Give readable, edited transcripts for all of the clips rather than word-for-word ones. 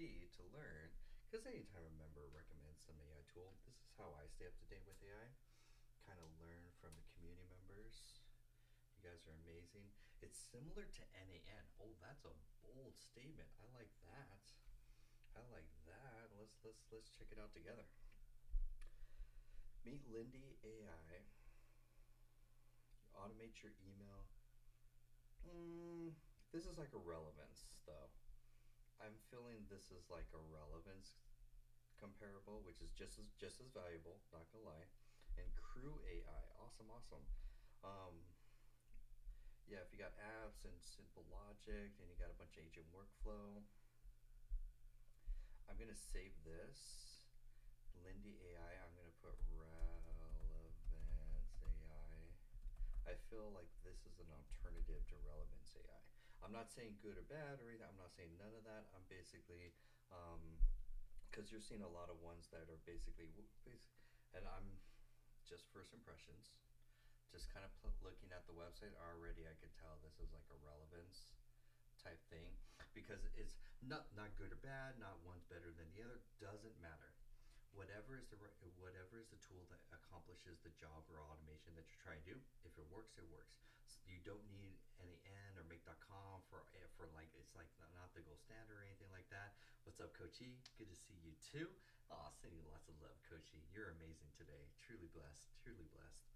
fee to learn. Because anytime a member recommends some AI tool, this is how I stay up to date with AI. Kind of learn from the community members. You guys are amazing. It's similar to NAN. Oh, that's a bold statement. I like that. I like that. Let's check it out together. Meet Lindy AI. Automate your email. This is like a relevance though. I'm feeling this is like a relevance comparable, which is just as valuable. Not gonna lie. And Crew AI, awesome, awesome. Um, yeah, if you got apps and simple logic, and you got a bunch of agent workflow, I'm gonna save this. Lindy AI. I'm gonna put relevance AI. I feel like this is an alternative to relevance AI. I'm not saying good or bad or anything. I'm not saying none of that. I'm basically, because you're seeing a lot of ones that are basically, and I'm just first impressions. Just kind of looking at the website already, I could tell this is like a relevance type thing because it's not good or bad. Not one's better than the other. Doesn't matter. Whatever is the tool that accomplishes the job or automation that you're trying to do. If it works, it works. So you don't need any N or make.com for like it's like not the gold standard or anything like that. What's up, Coachy? Good to see you too. Oh, sending you lots of love, Coachy. You're amazing today. Truly blessed. Truly blessed.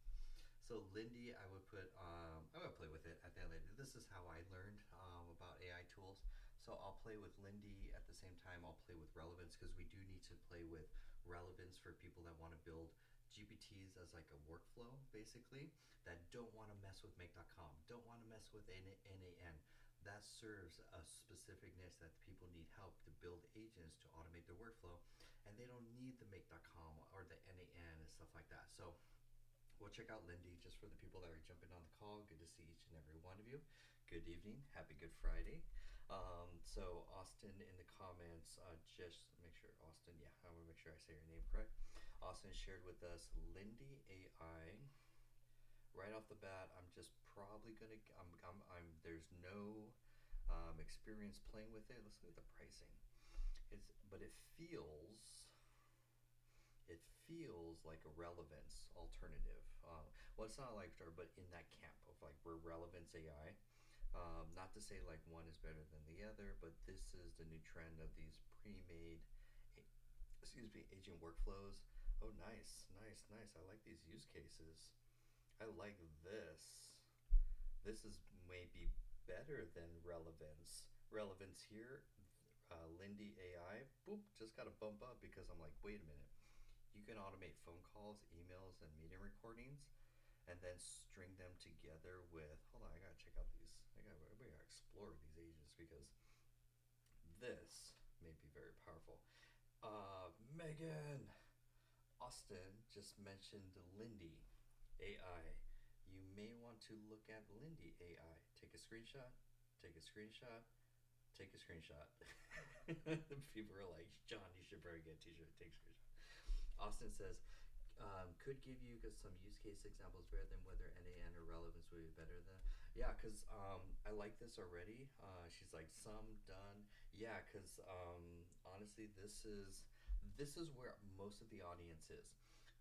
So Lindy, I would put. I would play with it at the end of the day. This is how I learned about AI tools. So I'll play with Lindy at the same time. I'll play with relevance because we do need to play with relevance for people that want to build GPTs as like a workflow, basically. That don't want to mess with Make.com. Don't want to mess with NAN. That serves a specific niche that people need help to build agents to automate their workflow, and they don't need the Make.com or the NAN and stuff like that. So we'll check out Lindy just for the people that are jumping on the call. Good to see each and every one of you. Good evening. Happy Good Friday. So Austin in the comments, just make sure Austin, yeah, I want to make sure I say your name correct. Austin shared with us Lindy AI. Right off the bat, I'm just probably gonna. There's no experience playing with it. Let's look at the pricing. But it feels like a relevance alternative. Well, it's not like, but in that camp of like we're relevance AI. Not to say like one is better than the other, but this is the new trend of these pre-made, excuse me, agent workflows. Oh, nice, nice, nice. I like these use cases. I like this. This is maybe better than relevance. Relevance here, Lindy AI. Boop, just got to bump up because I'm like, wait a minute. You can automate phone calls, emails, and meeting recordings, and then string them together with. Hold on, I gotta check out these. We gotta explore these agents because this may be very powerful. Megan Austin just mentioned Lindy AI. You may want to look at Lindy AI. Take a screenshot. Take a screenshot. Take a screenshot. People are like, John, you should probably get a t-shirt. Take a screenshot. Austin says, could give you some use case examples better than whether NAN or relevance would be better than. Yeah, because I like this already. She's like, some done. Yeah, because honestly, this is where most of the audience is.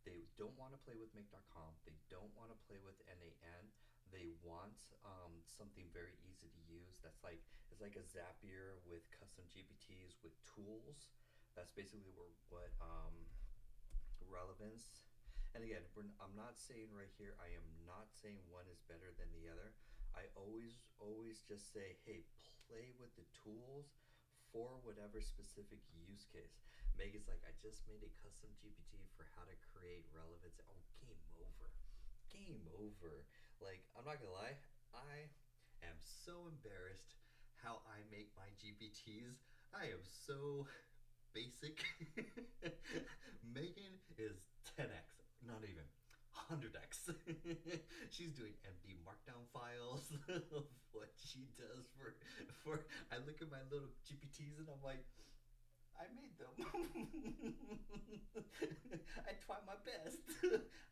They don't want to play with Make.com. They don't want to play with NAN. They want something very easy to use. That's like it's like a Zapier with custom GPTs with tools. That's basically what relevance. And again, I'm not saying right here. I am not saying one is better than the other. I always just say, hey, play with the tools for whatever specific use case. Megan's like, I just made a custom GPT for how to create relevance. Oh, game over. Game over. Like, I'm not gonna lie, I am so embarrassed how I make my GPTs. I am so basic. Megan is 10x, not even 100x. She's doing empty markdown files of what she does for. I look at my little GPTs and I'm like, I made them. I try my best.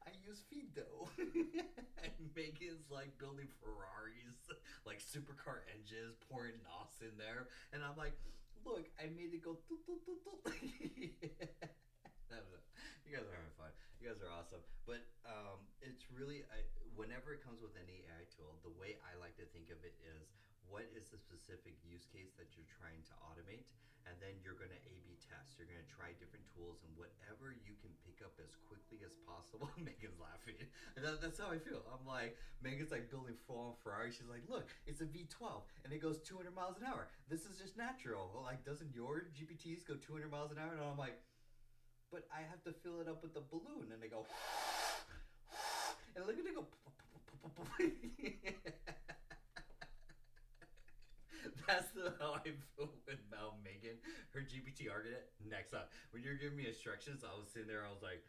I use Fido. And Megan's like building Ferraris, like supercar engines, pouring NOS in there. And I'm like, look, I made it go what is the specific use case that you're trying to automate, and then you're going to A/B test. You're going to try different tools, and whatever you can pick up as quickly as possible. Megan's laughing. That's how I feel. I'm like, Megan's like building full on Ferrari. She's like, look, it's a V12 and it goes 200 miles an hour. This is just natural. Well, like, doesn't your GPTs go 200 miles an hour? And I'm like, but I have to fill it up with the balloon. And they go, and look at it go. That's how I feel about Megan. Her GPT argument. Next up, when you're giving me instructions, I was sitting there. I was like,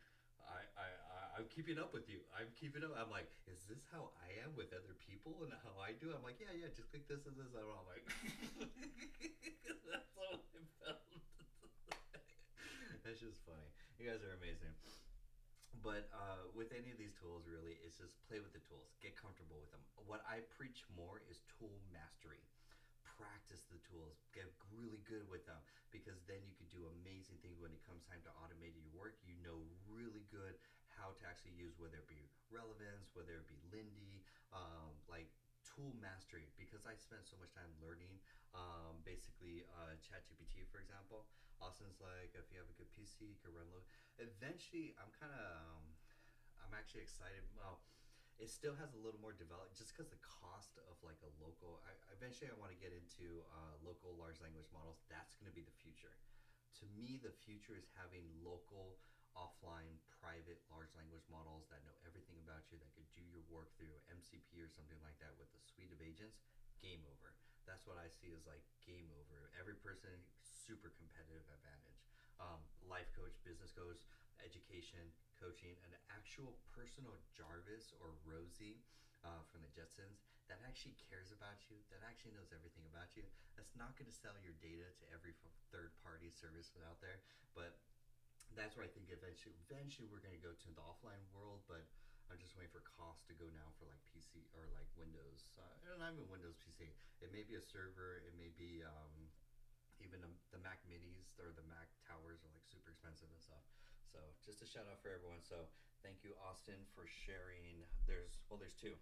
I'm keeping up with you. I'm keeping up. I'm like, is this how I am with other people and how I do? I'm like, yeah, just click this and this. I'm like, that's how I felt. That's just funny. You guys are amazing. But with any of these tools, really, it's just play with the tools, get comfortable with them. What I preach more is tool mastery. Practice the tools, get really good with them, because then you could do amazing things when it comes time to automate your work. You know really good how to actually use, whether it be relevance, whether it be Lindy, like tool mastery. Because I spent so much time learning, basically ChatGPT, for example. Austin's like, if you have a good PC, you can run low. Eventually, I'm actually excited. Well, it still has a little more developed, just because the cost of like a local. Eventually, I want to get into local large language models. That's going to be the future. To me, the future is having local, offline, private large language models that know everything about you, that could do your work through MCP or something like that with a suite of agents. Game over. That's what I see as like game over. Every person, super competitive advantage. Life coach, business coach, education, coaching, an actual personal Jarvis or Rosie from the Jetsons that actually cares about you, that actually knows everything about you. That's not going to sell your data to every third-party service out there. But that's where I think eventually we're going to go to the offline world. But I'm just waiting for cost to go now for like PC or like Windows. Not even Windows PC. It may be a server. It may be even the Mac Minis or the Mac Towers are like super expensive and stuff. So just a shout out for everyone. So thank you, Austin, for sharing. There's two.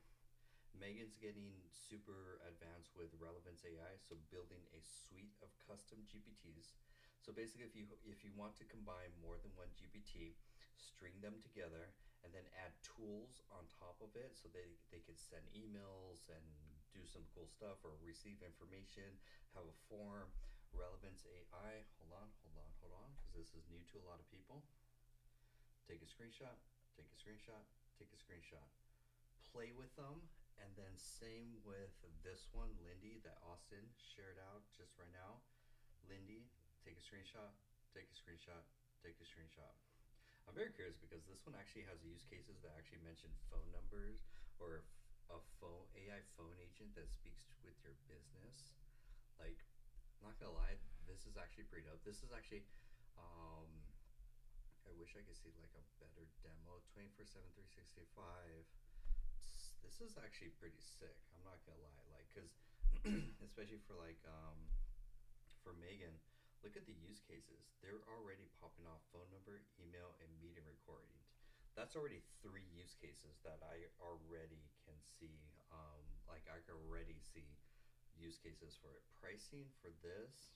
Megan's getting super advanced with Relevance AI, so building a suite of custom GPTs. So basically, if you want to combine more than one GPT, string them together, and then add tools on top of it, so they can send emails and do some cool stuff or receive information, have a form. Relevance AI. Hold on, because this is new to a lot of people. Take a screenshot, take a screenshot, take a screenshot. Play with them, and then same with this one, Lindy, that Austin shared out just right now. Lindy, take a screenshot, take a screenshot, take a screenshot. I'm very curious because this one actually has use cases that actually mention phone numbers or a phone AI phone agent that speaks with your business. Like, not gonna lie, this is actually pretty dope. This is actually, I wish I could see like a better demo. 24/7, 365. This is actually pretty sick. I'm not gonna lie, like, cause especially for like for Megan, look at the use cases. They're already popping off phone number, email, and meeting recordings. That's already 3 use cases that I already can see. Like I can already see use cases for it. Pricing for this.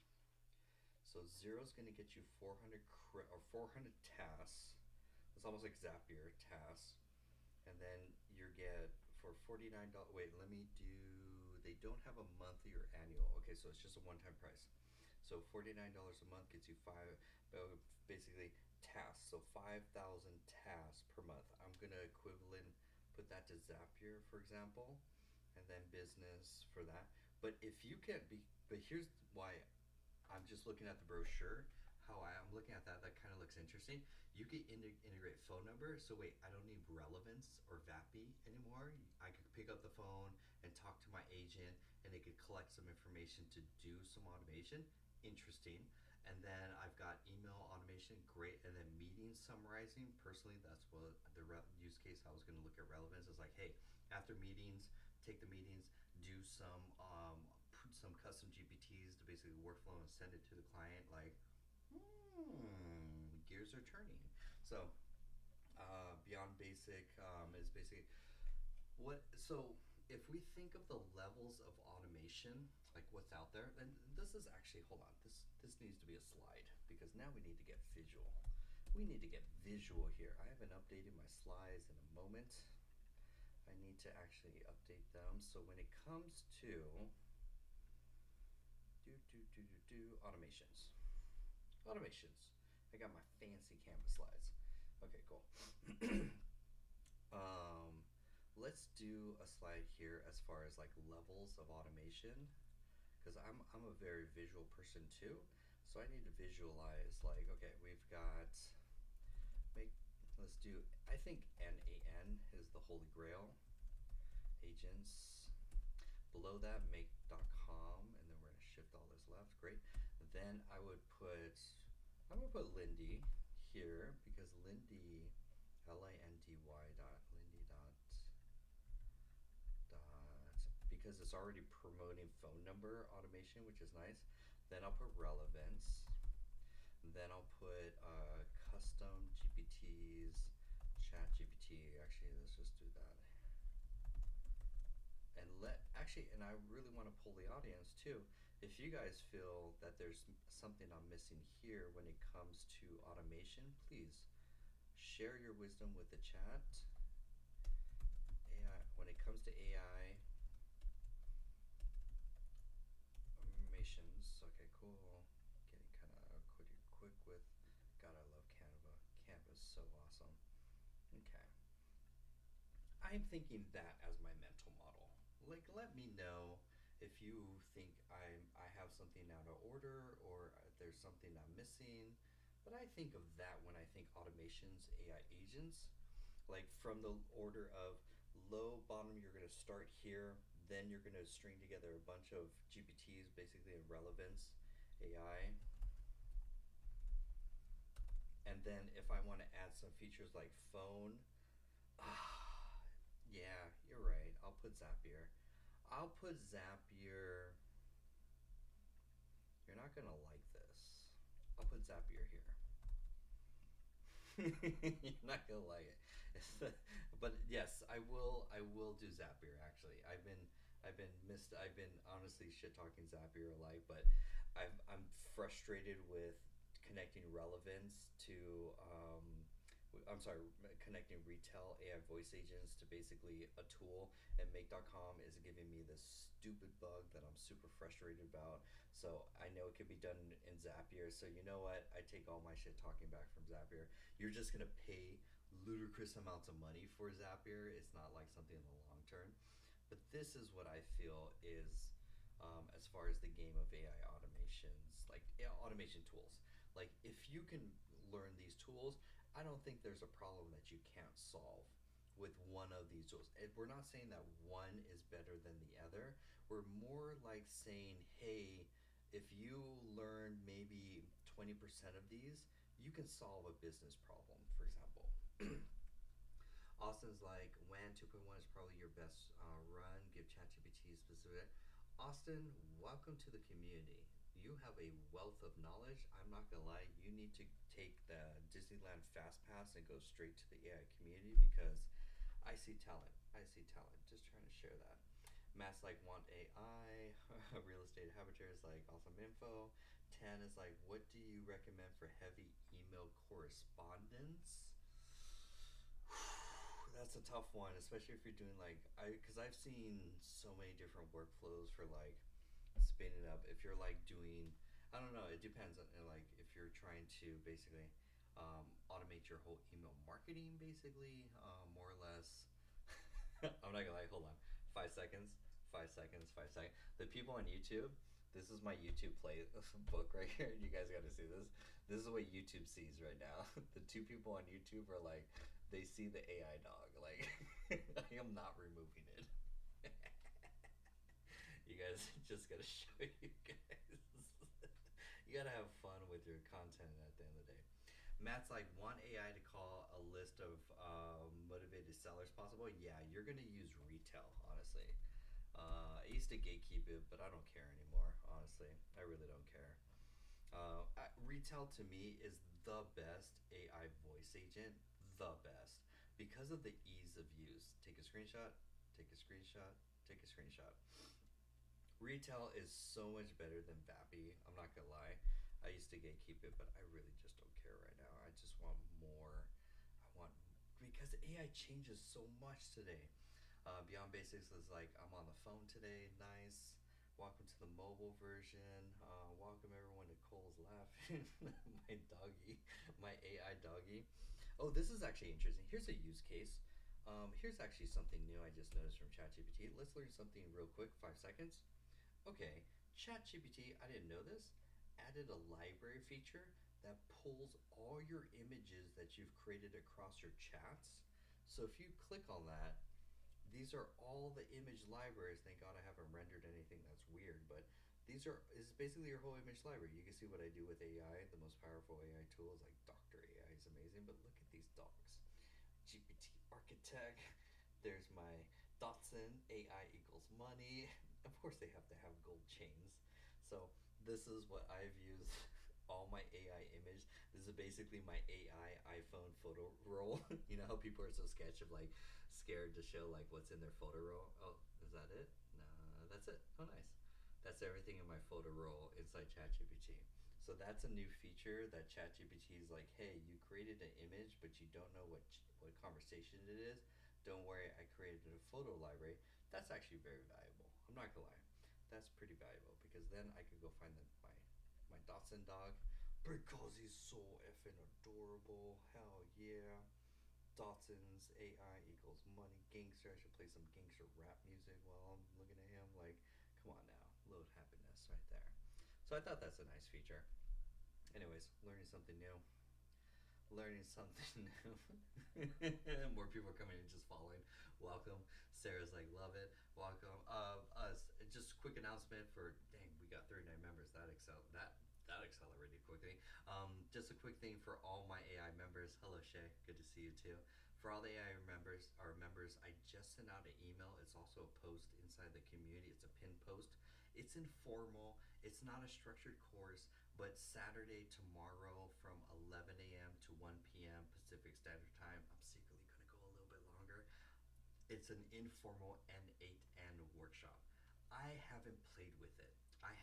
So Zero's going to get you 400 or 400 tasks. It's almost like Zapier tasks, and then you get for $49. Wait, let me do. They don't have a monthly or annual. Okay, so it's just a one-time price. So $49 a month gets you basically tasks. So 5,000 tasks per month. I'm gonna put that to Zapier, for example, and then business for that. But if you can't be, but here's why I'm just looking at the brochure. How I'm looking at that kind of looks interesting. You can integrate phone number. So wait, I don't need relevance or VAPI anymore. I could pick up the phone and talk to my agent, and it could collect some information to do some automation. Interesting. And then I've got email automation, great. And then meeting summarizing. Personally, that's what the use case I was going to look at relevance is like, hey, after meetings, take the meetings, do some custom GPTs to basically workflow and send it to the client. Like, gears are turning. So, Beyond Basic is basically what. So if we think of the levels of automation, like what's out there, and this is actually, hold on, this needs to be a slide because now we need to get visual. We need to get visual here. I haven't updated my slides in a moment. I need to actually update them. So when it comes to automations. Automations. I got my fancy Canvas slides. Okay, cool. um, let's do a slide here as far as like levels of automation, because I'm a very visual person too. So I need to visualize like, okay, we've got make let's do, I think NAN is the holy grail. Agents. Below that, make.com, and then we're gonna shift all this left. Great. Then I'm gonna put Lindy here because Lindy, Lindy because it's already promoting phone number automation, which is nice. Then I'll put relevance. Then I'll put custom GPTs, chat GPT. Actually, let's just do that. And I really want to poll the audience too. If you guys feel that there's something I'm missing here when it comes to automation, please share your wisdom with the chat. AI, when it comes to AI automations, okay, cool. Getting kind of quick with, God, I love Canva. Canva's so awesome. Okay. I'm thinking that as my mental model. Like, let me know if you think I have something out of order or there's something I'm missing. But I think of that when I think automations, AI agents, like from the order of low, bottom, you're going to start here, then you're going to string together a bunch of GPTs, basically in relevance, AI. And then if I want to add some features like phone, yeah, you're right. I'll put Zapier. I'll put Zapier. You're not gonna like this. I'll put Zapier here. You're not gonna like it. But yes, I will. I will do Zapier. Actually, I've been honestly shit talking Zapier alike, but I'm frustrated with connecting relevance to I'm sorry, connecting retail AI voice agents to basically a tool, and make.com is giving me this stupid bug that I'm super frustrated about. So I know it could be done in Zapier. So you know what? I take all my shit talking back from Zapier. You're just gonna pay ludicrous amounts of money for Zapier. It's not like something in the long term. But this is what I feel is as far as the game of AI automations, like automation tools. Like if you can learn these tools, I don't think there's a problem that you can't solve with one of these tools. We're not saying that one is better than the other. We're more like saying, hey, if you learn maybe 20% of these, you can solve a business problem, for example. Austin's like, WAN 2.1 is probably your best run. Give ChatGPT specific. Austin, welcome to the community. You have a wealth of knowledge. I'm not gonna lie, you need to take the Disneyland Fast Pass and go straight to the AI community because I see talent. I see talent. Just trying to share that. Matt's like, want AI. Real estate habitator is like, awesome info. Tan is like, what do you recommend for heavy email correspondence? That's a tough one, especially if you're doing like, because I've seen so many different workflows for like spinning up. If you're like doing, I don't know, it depends on like if you're trying to basically automate your whole email marketing, basically, more or less. I'm not gonna lie, hold on, 5 seconds, 5 seconds, 5 seconds. The people on YouTube, this is my YouTube play book right here. You guys got to see this. This is what YouTube sees right now. The two people on YouTube are like, they see the AI dog. Like, I am not removing it. You guys just gotta show you guys. You gotta have fun with your content at the end of the day. Matt's like, want AI to call a list of motivated sellers possible? Yeah, you're gonna use retail, honestly. I used to gatekeep it, but I don't care anymore, honestly. I really don't care. Retail to me is the best AI voice agent, the best, because of the ease of use. Take a screenshot, take a screenshot, Take a screenshot. Retail is so much better than Vappy. I'm not gonna lie. I used to gatekeep it, but I really just don't care right now. I just want more. I want because AI changes so much today. Beyond Basics is like I'm on the phone today. Nice. Welcome to the mobile version. Welcome everyone to Cole's laughing. My doggy, my AI doggy. Oh, this is actually interesting. Here's a use case. Here's actually something new I just noticed from ChatGPT. Let's learn something real quick. 5 seconds. Okay, ChatGPT, I didn't know this, added a library feature that pulls all your images that you've created across your chats. So if you click on that, these are all the image libraries. Thank God I haven't rendered anything that's weird, but these are is basically your whole image library. You can see what I do with AI. The most powerful AI tools like Doctor AI is amazing, but look at these dogs. GPT Architect. There's my Dotson AI equals money. Of course, they have to have gold chains. So this is what I've used all my AI image. This is basically my AI iPhone photo roll. You know how people are so sketch of like scared to show like what's in their photo roll. Oh, is that it? No, that's it. Oh, nice. That's everything in my photo roll inside ChatGPT. So that's a new feature that ChatGPT is like, hey, you created an image, but you don't know what conversation it is. Don't worry, I created a photo library. That's actually very valuable. I'm not gonna lie, that's pretty valuable because then I could go find my Dotson dog because he's so effing adorable. Hell yeah. Dotson's AI equals money. Gangster. I should play some gangster rap music while I'm looking at him. Like, come on now. Load happiness right there. So I thought that's a nice feature. Anyways, learning something new. Learning something new. More people are coming in just following. Welcome. Sarah's like, love it. Welcome. Just a quick announcement for dang, we got 39 members. That accelerated quickly. Just a quick thing for all my AI members. Hello Shay, good to see you too. For all the AI members, I just sent out an email. It's also a post inside the community. It's a pin post. It's informal. It's not a structured course, but Saturday tomorrow from 11 a.m. to 1 p.m. Pacific Standard Time. I'm secretly going to go a little bit longer. It's an informal N8N workshop. I haven't played with it. I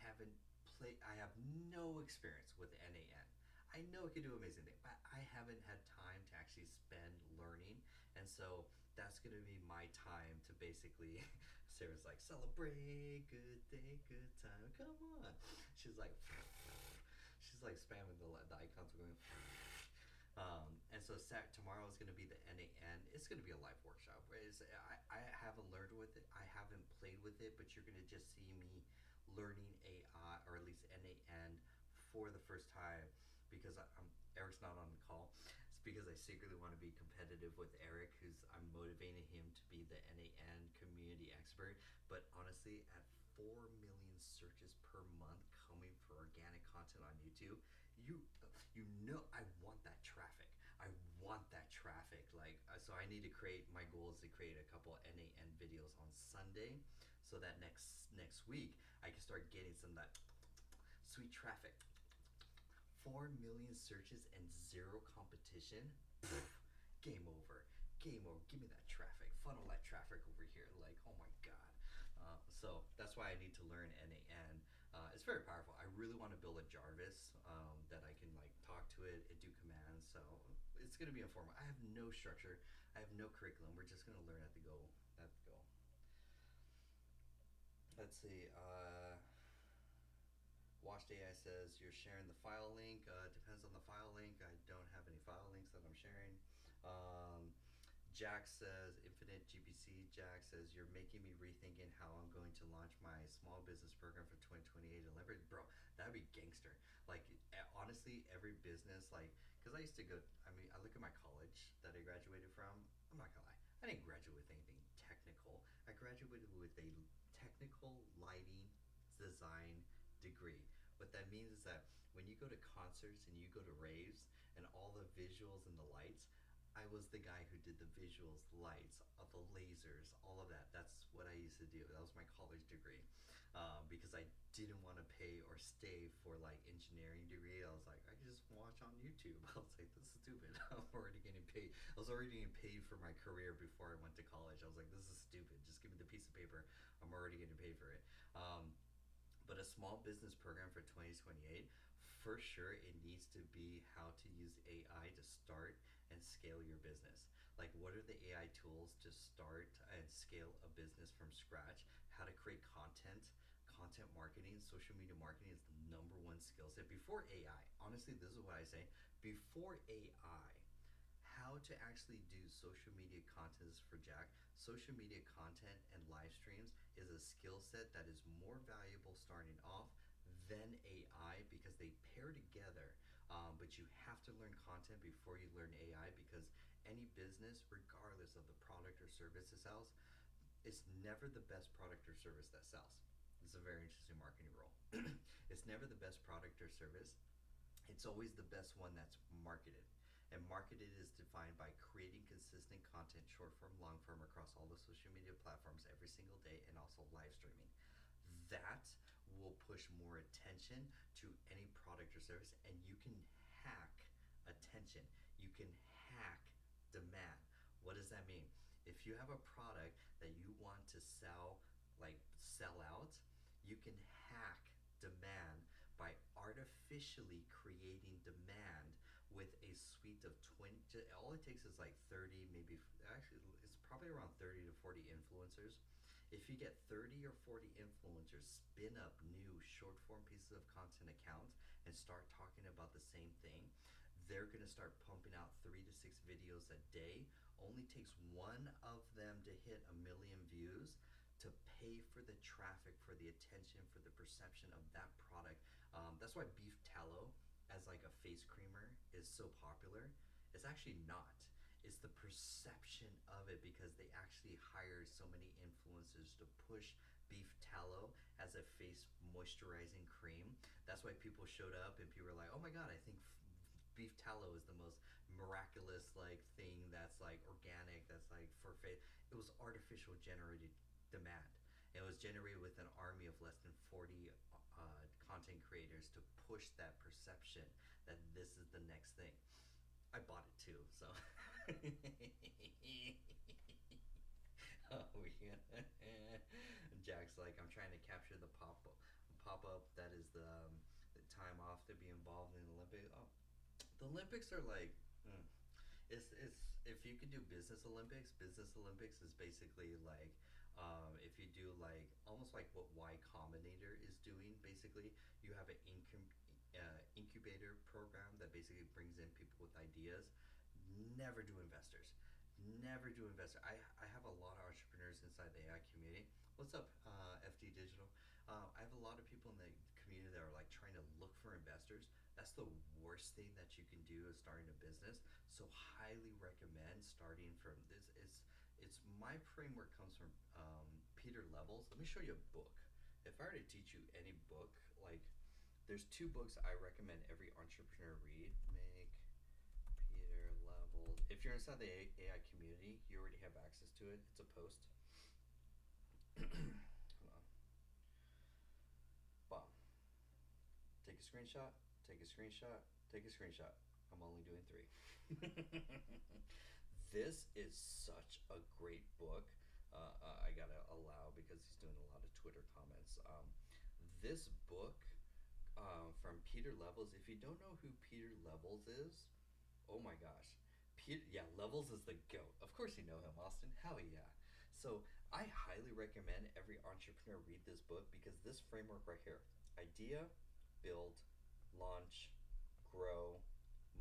have no experience with N8N. I know it can do amazing things, but I haven't had time to actually spend learning. And so that's going to be my time to basically Sarah's like, celebrate, good day, good time. Come on. She's like she's like spamming the icons are going and so tomorrow is going to be the N8N. It's going to be a live workshop. I haven't learned with it. I haven't played with it, but you're going to just see me learning AI or at least N8N for the first time because Eric's not on the call. It's because I secretly want to be competitive with Eric, who's I'm motivating him to be the N8N community expert. But honestly, at 4 million searches per month coming for organic content on YouTube, you you know I want that traffic. I want that traffic. Like so I need to create my goal is to create a couple N8N videos on Sunday so that next week I can start getting some of that sweet traffic. 4 million searches and zero competition. Game over. Game over. Give me that traffic. Funnel that traffic over here. Like, oh my god. So that's why I need to learn N8N. It's very powerful. I really want to build a Jarvis that I can like talk to it and do commands. So it's gonna be informal. I have no structure. I have no curriculum. We're just gonna learn at the go. At the go. Let's see. Washed AI says you're sharing the file link. Depends on the file link. I don't have any file links that I'm sharing. Um, Jack says, Infinite GPC. Jack says, you're making me rethinking how I'm going to launch my small business program for 2028 and leverage. Bro, that'd be gangster. Like, honestly, every business, like, because I used to go, I mean, I look at my college that I graduated from. I'm not gonna lie. I didn't graduate with anything technical. I graduated with a technical lighting design degree. What that means is that when you go to concerts and you go to raves and all the visuals and the lights, I was the guy who did the visuals, lights, the lasers, all of that. That's what I used to do. That was my college degree. Because I didn't want to pay or stay for like engineering degree. I was like, I could just watch on YouTube. YouTube. I was like, this is stupid. I'm already getting paid. I was already getting paid for my career before I went to college. I was like, this is stupid. Just give me the piece of paper. I'm already getting paid for it. But a small business program for 2028, for sure, it needs to be how to use AI to start and scale your business. Like, what are the AI tools to start and scale a business from scratch? How to create content, content marketing, social media marketing is the number one skill set before AI. Honestly, this is what I say. Before AI, how to actually do social media content for Jack. Social media content and live streams is a skill set that is more valuable starting off than AI because they pair together. But you have to learn content before you learn AI because any business, regardless of the product or service it sells, it's never the best product or service that sells. It's a very interesting marketing rule. It's never the best product or service. It's always the best one that's marketed. And marketed is defined by creating consistent content, short form, long form, across all the social media platforms every single day, and also live streaming. That will push more attention to any product or service, and you can hack attention. You can hack demand. What does that mean? If you have a product that you want to sell, like sell out, you can hack demand by artificially creating demand with a suite of 20. All it takes is like 30, maybe actually it's probably around 30 to 40 influencers. If you get 30 or 40 influencers spin up new short form pieces of content accounts and start talking about the same thing, they're going to start pumping out 3 to 6 videos a day. Only takes one of them to hit 1 million views to pay for the traffic, for the attention, for the perception of that product. That's why beef tallow as like a face creamer is so popular. It's actually not. It's the perception of it because they actually hired so many influencers to push beef tallow as a face moisturizing cream. That's why people showed up and people were like, oh my god, I think beef tallow is the most miraculous like thing that's like organic, that's like for face. It was artificial generated demand. It was generated with an army of less than 40 content creators to push that perception that this is the next thing. I bought it too, so. Oh yeah. Jack's like, I'm trying to capture the pop up. That is the time off to be involved in the Olympics. Oh, the Olympics are like, it's if you could do business Olympics is basically like if you do like almost like what Y Combinator is doing. Basically, you have an incubator program that basically brings in people with ideas. Never do investors. Never do investors. I have a lot of entrepreneurs inside the AI community. What's up, FD Digital? I have a lot of people in the community that are like trying to look for investors. That's the worst thing that you can do is starting a business. So highly recommend starting from this. It's my framework comes from Peter Levels. Let me show you a book. If I were to teach you any book, like there's 2 books I recommend every entrepreneur read. Make Peter Levels. If you're inside the AI community, you already have access to it. It's a post. Hold on. Bomb. Take a screenshot. Take a screenshot. Take a screenshot. I'm only doing 3. This is such a great book. I gotta allow because he's doing a lot of Twitter comments. This book from Peter Levels. If you don't know who Peter Levels is, oh my gosh, yeah, Levels is the GOAT. Of course you know him, Austin. Hell yeah. So I highly recommend every entrepreneur read this book because this framework right here: idea, build, launch, grow,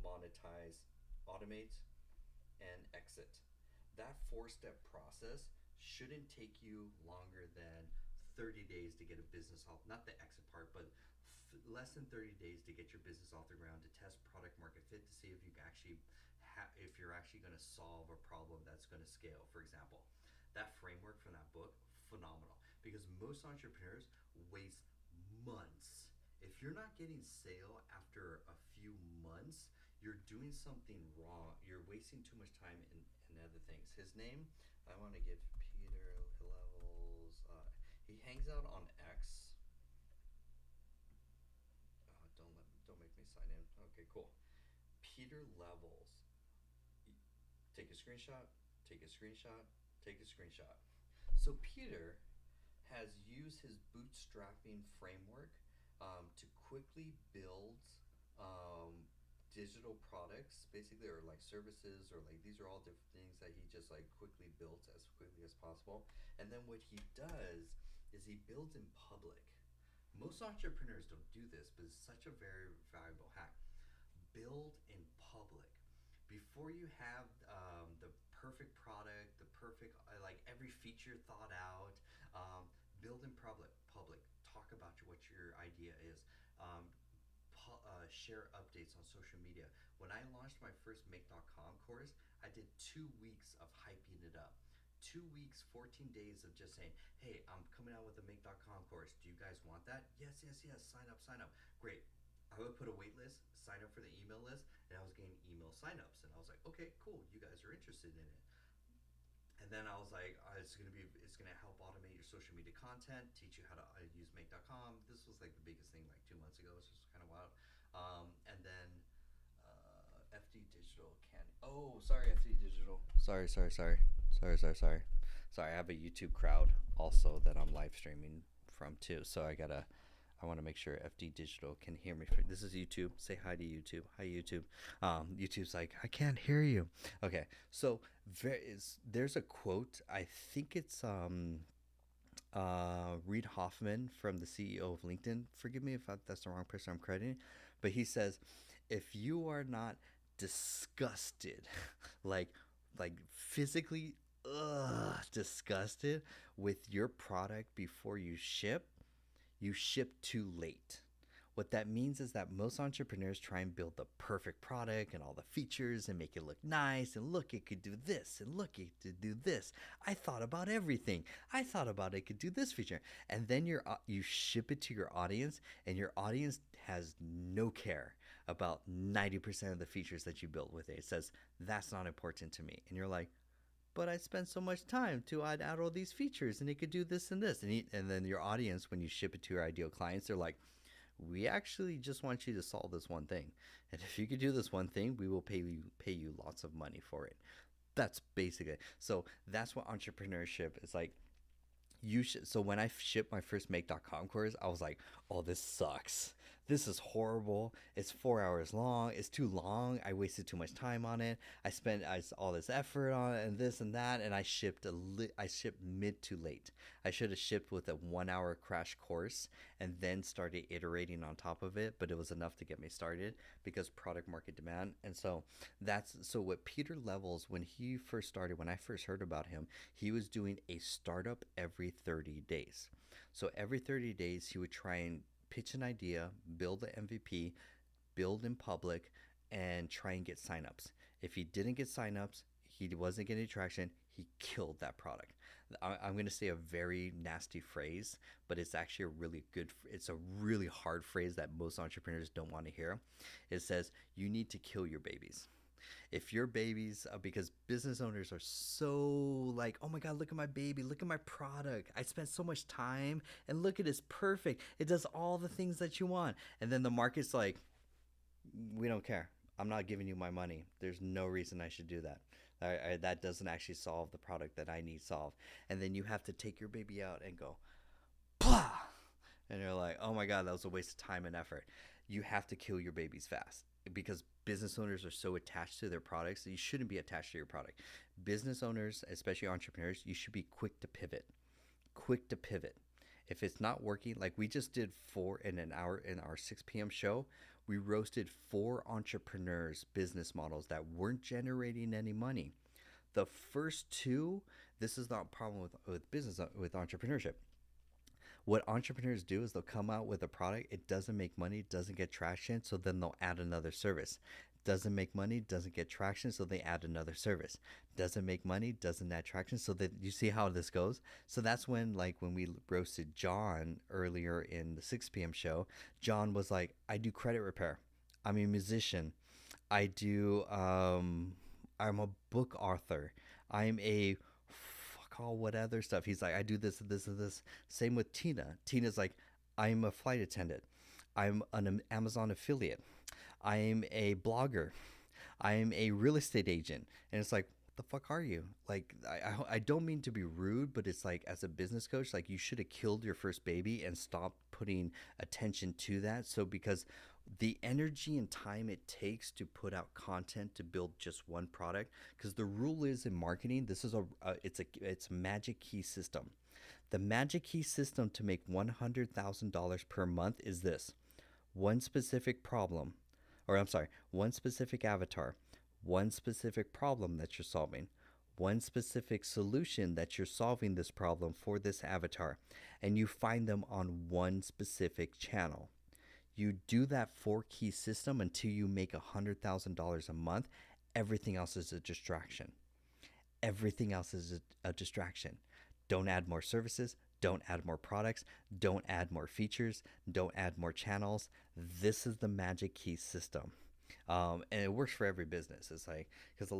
monetize, automate, and exit. That 4-step process shouldn't take you longer than 30 days to get a business off, not the exit part, but less than 30 days to get your business off the ground, to test product market fit, to see if you actually if you're actually going to solve a problem that's going to scale. For example, that framework from that book, phenomenal, because most entrepreneurs waste months. If you're not getting sale after a few months, you're doing something wrong. You're wasting too much time in other things. His name, I want to give Peter Levels. He hangs out on X. Don't make me sign in. Okay, cool. Peter Levels, take a screenshot, take a screenshot, take a screenshot. So Peter has used his bootstrapping framework to quickly build um, digital products, basically, or like services, or like these are all different things that he just like quickly built as quickly as possible. And then what he does is he builds in public. Most entrepreneurs don't do this, but it's such a very valuable hack. Build in public before you have the perfect product, the perfect like every feature thought out. Build in public. Talk about what your idea is. Um, Share updates on social media. When I launched my first Make.com course, I did 2 weeks of hyping it up. 2 weeks, 14 days of just saying, hey, I'm coming out with a Make.com course. Do you guys want that? Yes, yes, yes. Sign up, sign up. Great. I would put a wait list, sign up for the email list, and I was getting email signups. And I was like, okay, cool. You guys are interested in it. And then I was like, it's gonna help automate your social media content, teach you how to use Make.com. This was like the biggest thing like 2 months ago. It's just kind of wild. And then FD Digital can. Oh, sorry, FD Digital. Sorry. Sorry, I have a YouTube crowd also that I'm live streaming from too. So I want to make sure FD Digital can hear me. This is YouTube. Say hi to YouTube. Hi, YouTube. YouTube's like, I can't hear you. Okay, so there's a quote. I think it's Reid Hoffman from the CEO of LinkedIn. Forgive me if that's the wrong person I'm crediting, but he says, if you are not disgusted, like physically disgusted with your product before you ship too late. What that means is that most entrepreneurs try and build the perfect product and all the features and make it look nice, and look, it could do this, and look, it could do this. I thought about everything. I thought about it could do this feature. And then you ship it to your audience, and your audience has no care about 90% of the features that you built with it. It says, that's not important to me. And you're like, but I spent so much time to add all these features, and it could do this and this. And then your audience, when you ship it to your ideal clients, they're like, we actually just want you to solve this one thing. And if you could do this one thing, we will pay you lots of money for it. That's basically it. So that's what entrepreneurship is like. So when I shipped my first Make.com course, I was like, oh, this sucks. This is horrible. It's 4 hours long. It's too long. I wasted too much time on it. I spent all this effort on it and this and that, and I shipped mid to late. I should have shipped with a 1 hour crash course and then started iterating on top of it, but it was enough to get me started because product market demand. And so what Peter Levels, when I first heard about him, he was doing a startup every 30 days. So every 30 days he would try and pitch an idea, build the MVP, build in public, and try and get signups. If he didn't get signups, he wasn't getting traction, he killed that product. I'm going to say a very nasty phrase, but it's actually it's a really hard phrase that most entrepreneurs don't want to hear. It says, you need to kill your babies. If your babies, because business owners are so like, oh my God, look at my baby, look at my product. I spent so much time, and look, it is perfect. It does all the things that you want. And then the market's like, we don't care. I'm not giving you my money. There's no reason I should do that. That doesn't actually solve the product that I need solved. And then you have to take your baby out and go, pah! And you're like, oh my God, that was a waste of time and effort. You have to kill your babies fast, because business owners are so attached to their products that you shouldn't be attached to your product. Business owners, especially entrepreneurs, you should be quick to pivot. Quick to pivot. If it's not working, like we just did 4 in an hour in our 6 p.m. show, we roasted 4 entrepreneurs' business models that weren't generating any money. The first 2, this is not a problem with business, with entrepreneurship. What entrepreneurs do is they'll come out with a product, it doesn't make money, doesn't get traction, so then they'll add another service. Doesn't make money, doesn't get traction, so they add another service. Doesn't make money, doesn't add traction, so that you see how this goes. So that's when we roasted John earlier in the 6 p.m. show. John was like, I do credit repair. I'm a musician. I'm a book author. I'm a all what other stuff. He's like, I do this and this and this. Same with Tina. Tina's like, I'm a flight attendant. I'm an Amazon affiliate. I'm a blogger. I am a real estate agent. And it's like, what the fuck are you? Like, I don't mean to be rude, but it's like, as a business coach, like, you should have killed your first baby and stopped putting attention to that. So, because the energy and time it takes to put out content to build just one product, because the rule is in marketing, this is it's a magic key system. The magic key system to make $100,000 per month is this: one specific problem, or I'm sorry, one specific avatar, one specific problem that you're solving, one specific solution that you're solving this problem for this avatar, and you find them on one specific channel. You do that four key system until you make $100,000 a month. Everything else is a distraction. Everything else is a distraction. Don't add more services. Don't add more products. Don't add more features. Don't add more channels. This is the magic key system. And it works for every business. It's like, because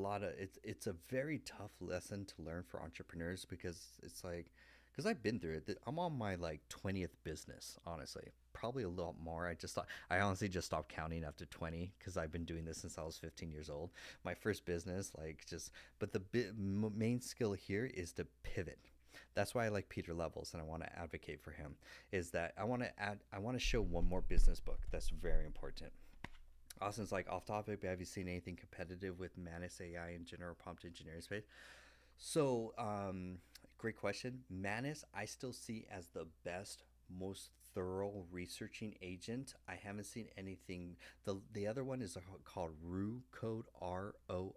it's a very tough lesson to learn for entrepreneurs, because it's like, because I've been through it. I'm on my like 20th business, honestly. Probably a lot more. I honestly just stopped counting after 20, because I've been doing this since I was 15 years old. My first business, like, just, but the main skill here is to pivot. That's why I like Peter Levels, and I want to advocate for him. Is that I want to show one more business book that's very important. Austin's like, off topic, but have you seen anything competitive with Manus AI and general prompt engineering space? So, great question. Manus, I still see as the best, most thorough researching agent. I haven't seen anything. The other one is called Roo Code, ROOCODE.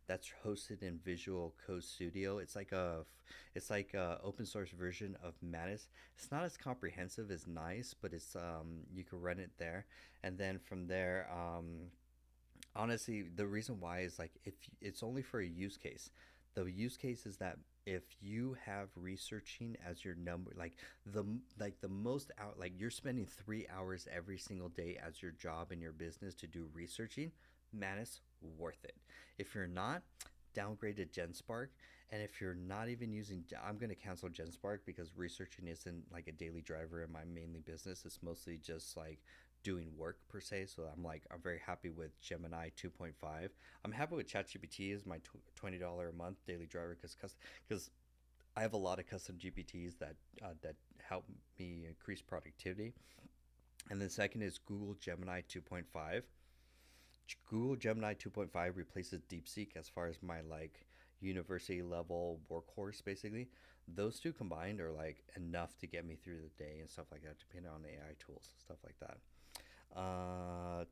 That's hosted in Visual Code Studio. It's like a open source version of Manus. It's not as comprehensive as Nice, but it's you can run it there, and then from there. Honestly, the reason why is like, if it's only for a use case. The use case is that if you have researching as your number, like the most out, like you're spending 3 hours every single day as your job in your business to do researching, man, it's worth it. If you're not, downgrade to GenSpark. And if you're not even using, I'm going to cancel GenSpark, because researching isn't like a daily driver in my mainly business. It's mostly just like doing work per se. So I'm very happy with Gemini 2.5. I'm happy with ChatGPT as my $20 a month daily driver, because I have a lot of custom GPTs that help me increase productivity. And then second is Google Gemini 2.5. Google Gemini 2.5 replaces DeepSeek as far as my like university level workhorse basically. Those two combined are like enough to get me through the day and stuff like that, depending on the AI tools, stuff like that.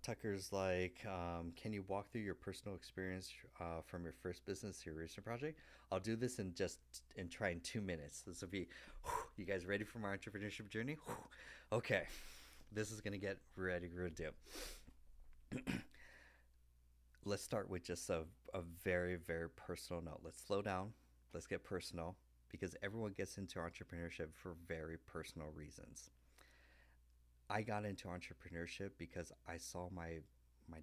Tucker's like, can you walk through your personal experience from your first business to your recent project? I'll do this in try in 2 minutes. This will be, you guys ready for my entrepreneurship journey? Okay, this is gonna get ready to do. Let's start with just a very, very personal note. Let's slow down. Let's get personal, because everyone gets into entrepreneurship for very personal reasons. I got into entrepreneurship because I saw my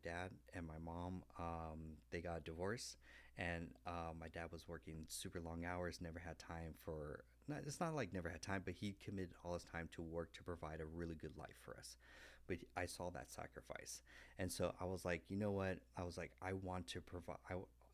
dad and my mom, they got divorced, and my dad was working super long hours, never had time for. Not, it's not like never had time, but he committed all his time to work to provide a really good life for us. But I saw that sacrifice, and so I was like, you know what? I was like, I want to provide.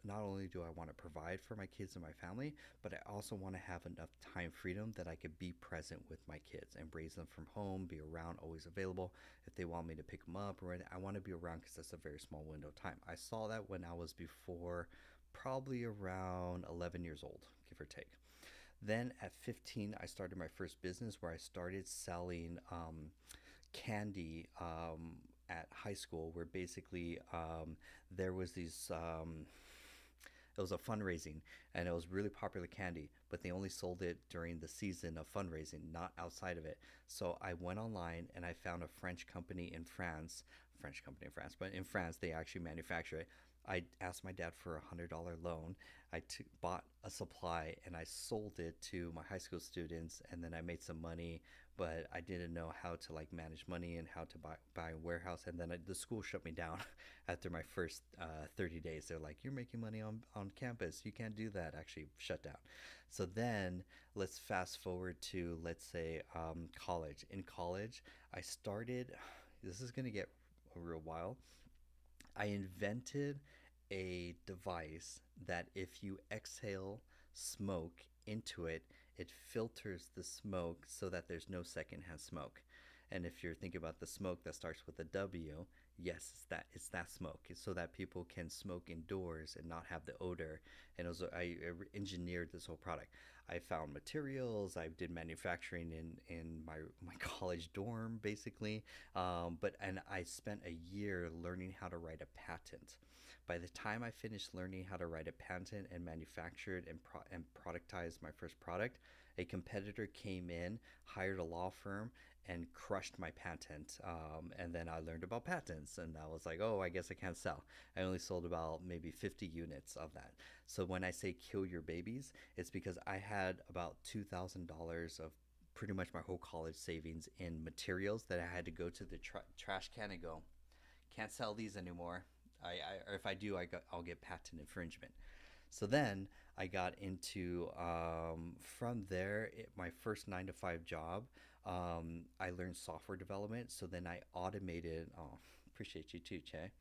Not only do I want to provide for my kids and my family, but I also want to have enough time freedom that I could be present with my kids and raise them from home, be around, always available. If they want me to pick them up or anything, I want to be around, because that's a very small window of time. I saw that when I was before, probably around 11 years old, give or take. Then at 15, I started my first business where I started selling candy at high school, where basically there was these it was a fundraising, and it was really popular candy, but they only sold it during the season of fundraising, not outside of it. So I went online and I found a French company in France, but in France they actually manufacture it. I asked my dad for $100 loan. Bought a supply and I sold it to my high school students, and then I made some money, but I didn't know how to like manage money and how to buy a warehouse. And then the school shut me down after my first 30 days. They're like, you're making money on campus. You can't do that. Actually, shut down. So then let's fast forward to, let's say, college. In college, I started, this is going to get a real while. I invented a device that if you exhale smoke into it, it filters the smoke so that there's no secondhand smoke. And if you're thinking about the smoke that starts with a W, yes, it's that smoke, it's so that people can smoke indoors and not have the odor. And it was, I engineered this whole product. I found materials. I did manufacturing in my college dorm, basically. But and I spent a year learning how to write a patent. By the time I finished learning how to write a patent and manufactured and productized my first product, a competitor came in, hired a law firm, and crushed my patent. And then I learned about patents, and I was like, oh, I guess I can't sell. I only sold about maybe 50 units of that. So when I say kill your babies, it's because I had about $2,000 of pretty much my whole college savings in materials that I had to go to the trash can and go, can't sell these anymore. Or if I do, I'll get patent infringement. So then I got into, from there, my first 9 to 5 job. I learned software development. So then I automated. Oh, appreciate you too, Che.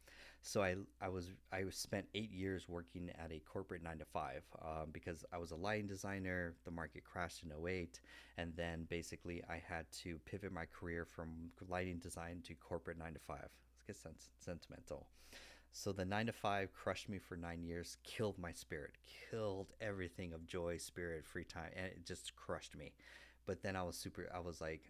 So I was spent 8 years working at a corporate 9 to 5, because I was a lighting designer. The market crashed in '08, and then basically I had to pivot my career from lighting design to corporate 9 to 5. Let's get sentimental. So the 9 to 5 crushed me for 9 years, killed my spirit, killed everything of joy, spirit, free time, and it just crushed me. But then I was like,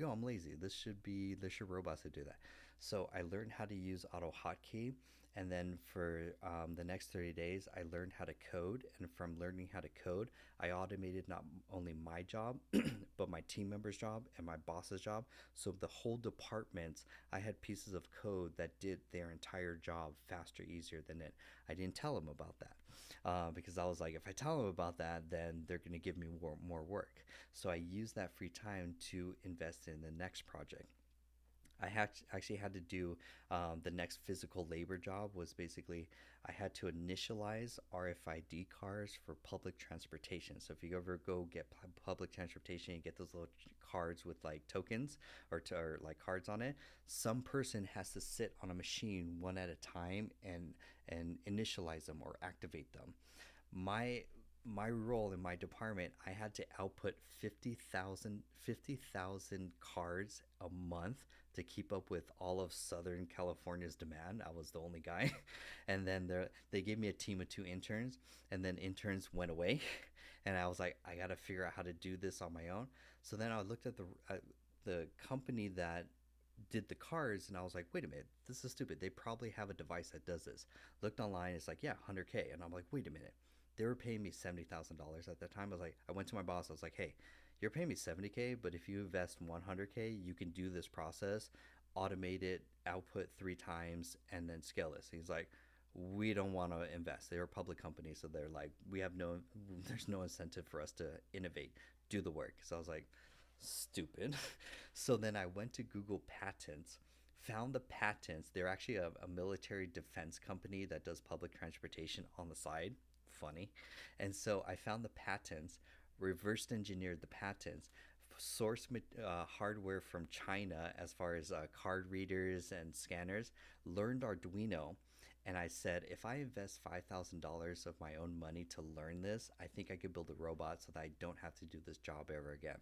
I'm lazy. There should robots to do that. So I learned how to use AutoHotkey, and then for the next 30 days, I learned how to code. And from learning how to code, I automated not only my job, but my team member's job and my boss's job. So the whole department, I had pieces of code that did their entire job faster, easier than it. I didn't tell them about that, because I was like, if I tell them about that, then they're going to give me more work. So I used that free time to invest in the next project. Actually had to do, the next physical labor job was basically I had to initialize RFID cards for public transportation. So if you ever go get public transportation, you get those little cards with like tokens or like cards on it. Some person has to sit on a machine one at a time and initialize them or activate them. My role in my department, I had to output 50,000 cards a month to keep up with all of Southern California's demand. I was the only guy. And then they gave me a team of 2 interns, and then interns went away. And I was like, I got to figure out how to do this on my own. So then I looked at the company that did the cards, and I was like, wait a minute, this is stupid. They probably have a device that does this. Looked online, it's like, yeah, 100K. And I'm like, wait a minute. They were paying me $70,000 at that time. I went to my boss. I was like, hey, you're paying me 70K, but if you invest 100K, you can do this process, automate it, output 3 times, and then scale this. He's like, we don't want to invest. They're a public company, so they're like, there's no incentive for us to innovate, do the work. So I was like, stupid. So then I went to Google Patents, found the patents. They're actually a military defense company that does public transportation on the side. Funny. And so I found the patents, reversed engineered the patents, sourced hardware from China as far as card readers and scanners, learned Arduino. And I said, if I invest $5,000 of my own money to learn this, I think I could build a robot so that I don't have to do this job ever again.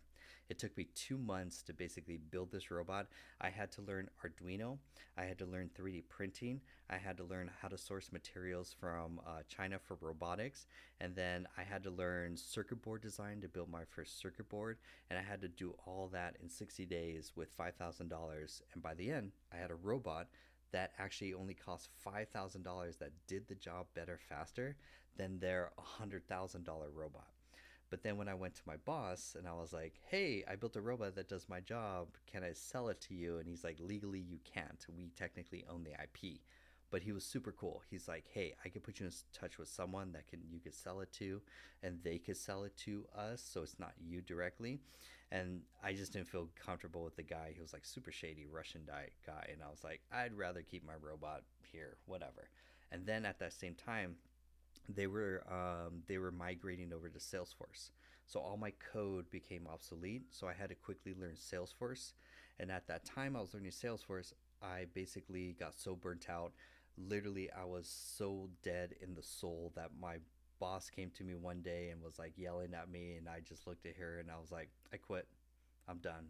It took me 2 months to basically build this robot. I had to learn Arduino. I had to learn 3D printing. I had to learn how to source materials from China for robotics. And then I had to learn circuit board design to build my first circuit board. And I had to do all that in 60 days with $5,000. And by the end, I had a robot that actually only cost $5,000 that did the job better, faster than their $100,000 robot. But then when I went to my boss and I was like, hey, I built a robot that does my job. Can I sell it to you? And he's like, legally, you can't. We technically own the IP. But he was super cool. He's like, hey, I could put you in touch with someone that you could sell it to, and they could sell it to us, so it's not you directly. And I just didn't feel comfortable with the guy. He was like super shady Russian guy, and I was like, I'd rather keep my robot here, whatever. And then at that same time, they were migrating over to Salesforce. So all my code became obsolete. So I had to quickly learn Salesforce. And at that time I was learning Salesforce, I basically got so burnt out literally I was so dead in the soul that my boss came to me one day and was like yelling at me, and I just looked at her and I was like, I quit. I'm done.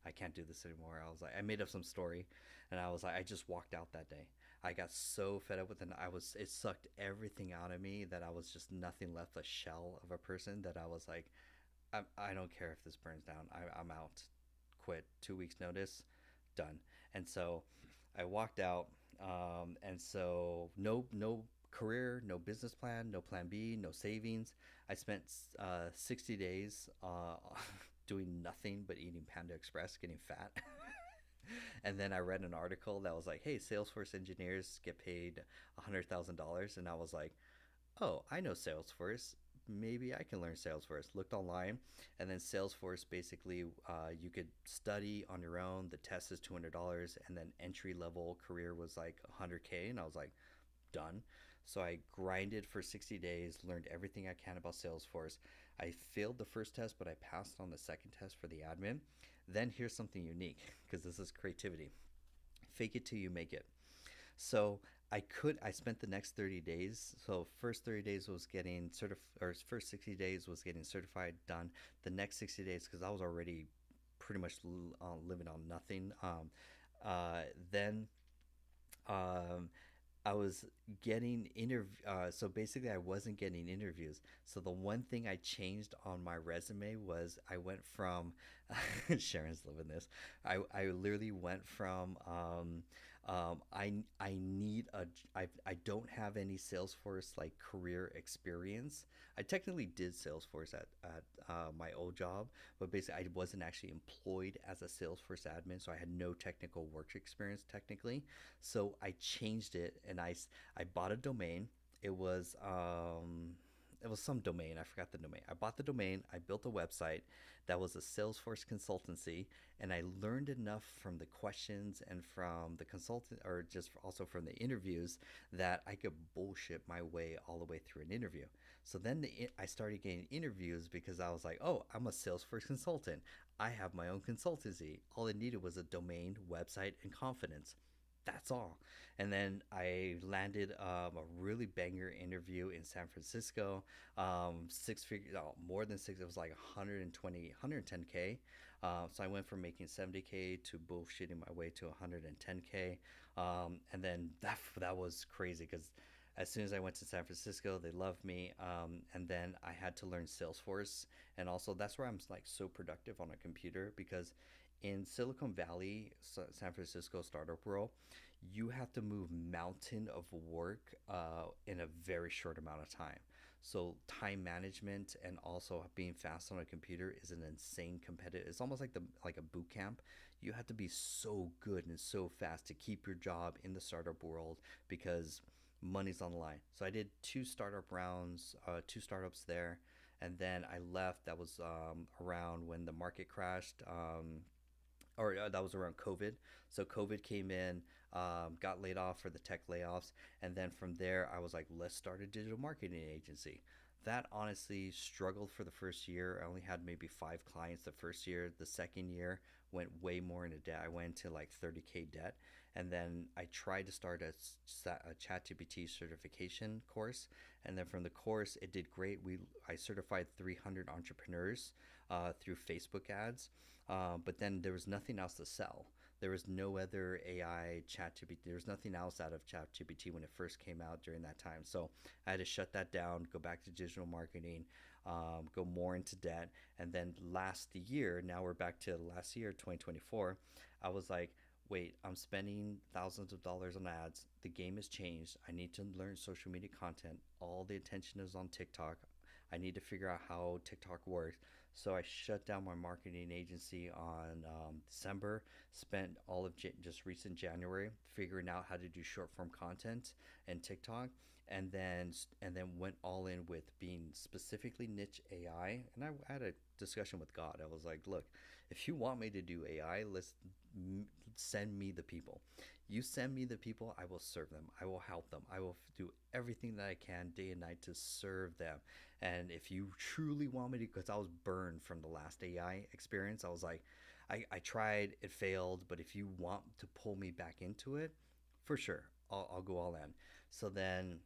I can't do this anymore. I was like, I made up some story, and I was like, I just walked out that day. I got so fed up with it. It sucked everything out of me that I was just nothing left, a shell of a person that I was like, I don't care if this burns down. I'm out. Quit. 2 weeks notice. Done. And so I walked out. And so no career, no business plan, no plan B, no savings. I spent 60 days doing nothing but eating Panda Express, getting fat. And then I read an article that was like, hey, Salesforce engineers get paid $100,000. And I was like, oh, I know Salesforce. Maybe I can learn Salesforce. Looked online, and then Salesforce basically, you could study on your own. The test is $200, and then entry level career was like 100K. And I was like, done. So I grinded for 60 days, learned everything I can about Salesforce. I failed the first test, but I passed on the second test for the admin. Then here's something unique, because this is creativity. Fake it till you make it. So I spent the next 30 days. So first 30 days was getting or first 60 days was getting certified, done. The next 60 days, because I was already pretty much living on nothing. Then um, I was getting so basically I wasn't getting interviews. So the one thing I changed on my resume was I went from Sharon's living this. I literally went from I need a I don't have any Salesforce like career experience. I technically did Salesforce at my old job, but basically I wasn't actually employed as a Salesforce admin, so I had no technical work experience technically. So I changed it, and I bought a domain. It was it was some domain. I forgot the domain. I bought the domain. I built a website that was a Salesforce consultancy, and I learned enough from the questions and from the consultant, or just also from the interviews, that I could bullshit my way all the way through an interview. So then I started getting interviews because I was like, oh, I'm a Salesforce consultant. I have my own consultancy. All I needed was a domain, website, and confidence. That's all. And then I landed a really banger interview in San Francisco. Six figures, oh, more than six. It was like 120, 110K. So I went from making 70K to bullshitting my way to 110K. And then that was crazy because as soon as I went to San Francisco, they loved me. And then I had to learn Salesforce, and also that's where I'm like so productive on a computer, because in Silicon Valley, San Francisco startup world, you have to move mountain of work in a very short amount of time. So time management and also being fast on a computer is an insane competitive. It's almost like a boot camp. You have to be so good and so fast to keep your job in the startup world, because money's on the line. So I did two startup rounds, two startups there, and then I left. That was around when the market crashed. Or that was around COVID. So COVID came in, got laid off for the tech layoffs, and then from there I was like, let's start a digital marketing agency. That honestly struggled for the first year. I only had maybe 5 clients the first year. The second year went way more into debt. I went to like 30K debt, and then I tried to start a ChatGPT certification course, and then from the course it did great. I certified 300 entrepreneurs through Facebook ads, but then there was nothing else to sell. There was no other AI ChatGPT. There was nothing else out of ChatGPT when it first came out during that time. So I had to shut that down, go back to digital marketing, go more into debt. And then last year, now we're back to last year, 2024, I was like, wait, I'm spending thousands of dollars on ads. The game has changed. I need to learn social media content. All the attention is on TikTok. I need to figure out how TikTok works. So I shut down my marketing agency on December, spent all of just recent January figuring out how to do short form content and TikTok, and then went all in with being specifically niche AI. And I had a discussion with God. I was like, look, if you want me to do AI, send me the people. You send me the people, I will serve them. I will help them. I will do everything that I can day and night to serve them. And if you truly want me to, because I was burned from the last AI experience, I was like, I tried, it failed, but if you want to pull me back into it, for sure, I'll go all in. So then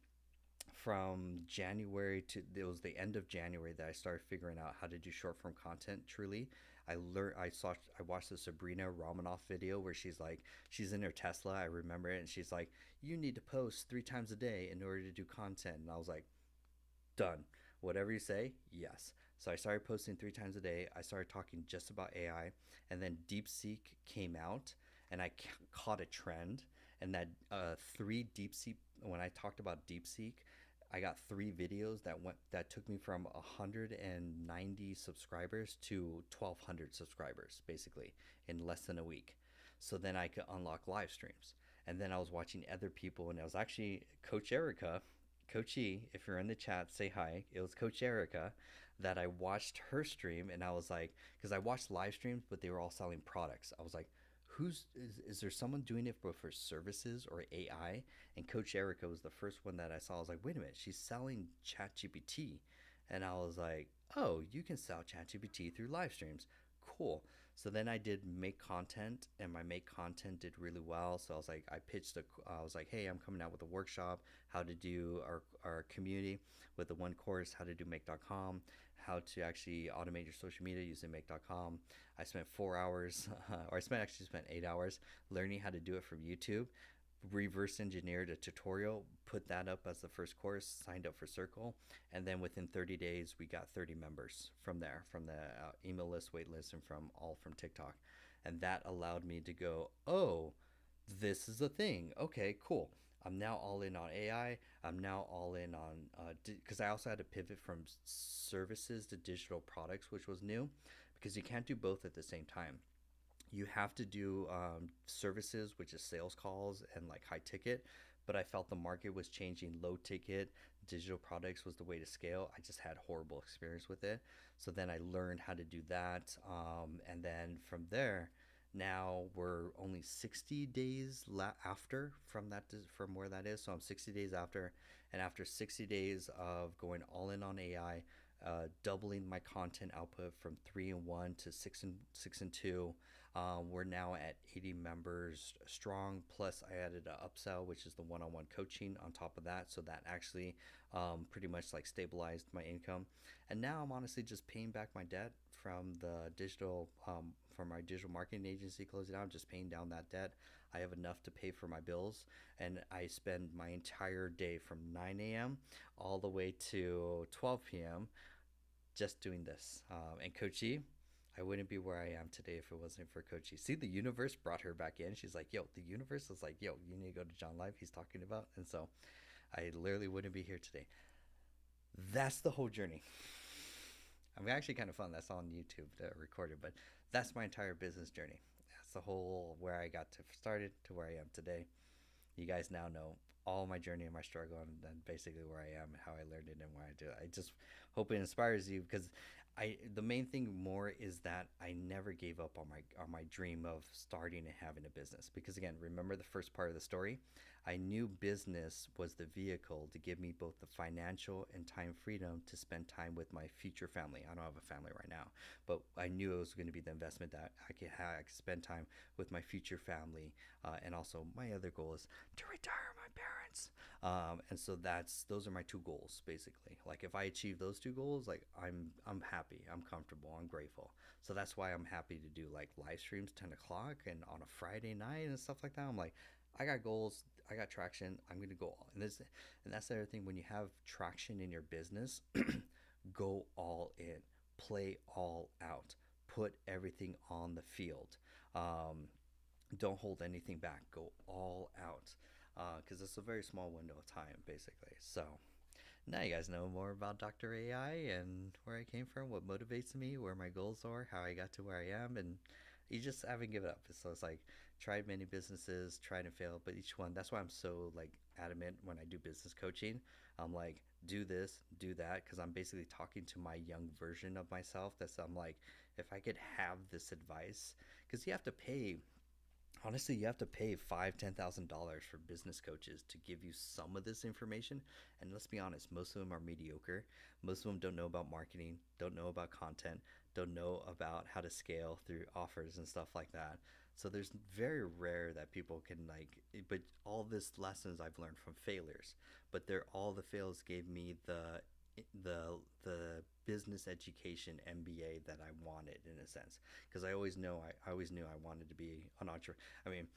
from January to it was the end of January that I started figuring out how to do short form content truly. I watched the Sabrina Romanoff video where she's in her Tesla, I remember it, and she's like, you need to post 3 times a day in order to do content. And I was like, done. Whatever you say, yes. So I started posting 3 times a day. I started talking just about AI, and then DeepSeek came out, and caught a trend. And that three DeepSeek. When I talked about DeepSeek, I got 3 videos that took me from 190 subscribers to 1,200 subscribers, basically in less than a week. So then I could unlock live streams, and then I was watching other people, and it was actually Coach Erica, Coachy. If you're in the chat, say hi. It was Coach Erica that I watched her stream, and I was like, because I watched live streams, but they were all selling products. I was like, is there someone doing it for services or AI? And Coach Erica was the first one that I saw. I was like, wait a minute, she's selling ChatGPT, and I was like, oh, you can sell ChatGPT through live streams. Cool. So then I did make content, and my make content did really well. So I was like, I was like, hey, I'm coming out with a workshop, how to do our community with the one course, how to do make.com, how to actually automate your social media using make.com. I spent 4 hours, or spent 8 hours learning how to do it from YouTube, reverse engineered a tutorial, put that up as the first course, signed up for Circle, and then within 30 days we got 30 members from there, from the email list, wait list, and from TikTok. And that allowed me to go, oh, this is a thing. Okay, cool. I'm now all in on AI. I'm now all in on because I also had to pivot from services to digital products, which was new, because you can't do both at the same time. You have to do services, which is sales calls and like high ticket. But I felt the market was changing. Low ticket digital products was the way to scale. I just had horrible experience with it. So then I learned how to do that, and then from there, now we're only 60 days after from where that is. So I'm 60 days after, and after 60 days of going all in on AI, doubling my content output from 3 and 1 to 6 and 2. We're now at 80 members strong. Plus, I added an upsell, which is the one-on-one coaching on top of that. So that actually pretty much like stabilized my income. And now I'm honestly just paying back my debt from the from my digital marketing agency closing out. I'm just paying down that debt. I have enough to pay for my bills, and I spend my entire day from 9 a.m. all the way to 12 p.m. just doing this. And Coach E, I wouldn't be where I am today if it wasn't for Coach E. See, the universe brought her back in. She's like, yo, the universe was like, yo, you need to go to John Live. He's talking about. And so I literally wouldn't be here today. That's the whole journey. I'm actually kind of fun. That's on YouTube recorded, but that's my entire business journey. That's the whole where I got to started to where I am today. You guys now know all my journey and my struggle, and then basically where I am and how I learned it and why I do it. I just hope it inspires you, because the main thing more is that I never gave up on my dream of starting and having a business, because again, remember the first part of the story, I knew business was the vehicle to give me both the financial and time freedom to spend time with my future family. I don't have a family right now, but I knew it was going to be the investment that I could spend time with my future family, and also my other goal is to retire my parents. And so those are my 2 goals basically. Like if I achieve those 2 goals, like I'm happy, I'm comfortable, I'm grateful. So that's why I'm happy to do like live streams 10 o'clock and on a Friday night and stuff like that. I'm like, I got goals, I got traction, I'm gonna go all. And that's the other thing, when you have traction in your business, go all in, play all out, put everything on the field. Don't hold anything back, go all out, because it's a very small window of time basically. So now you guys know more about Dr. AI and where I came from, what motivates me, where my goals are, how I got to where I am, and you just haven't given up. So it's like, tried many businesses, tried and failed, but each one. That's why I'm so like adamant when I do business coaching. I'm like, do this, do that, because I'm basically talking to my young version of myself. I'm like, if I could have this advice, because you have to pay. Honestly, you have to pay $5,000-$10,000 for business coaches to give you some of this information. And let's be honest, most of them are mediocre. Most of them don't know about marketing, don't know about content, don't know about how to scale through offers and stuff like that. So there's very rare that people can like, but all this lessons I've learned from failures, but they're all the fails gave me the business education MBA that I wanted in a sense, because I always knew I wanted to be an entrepreneur. I mean,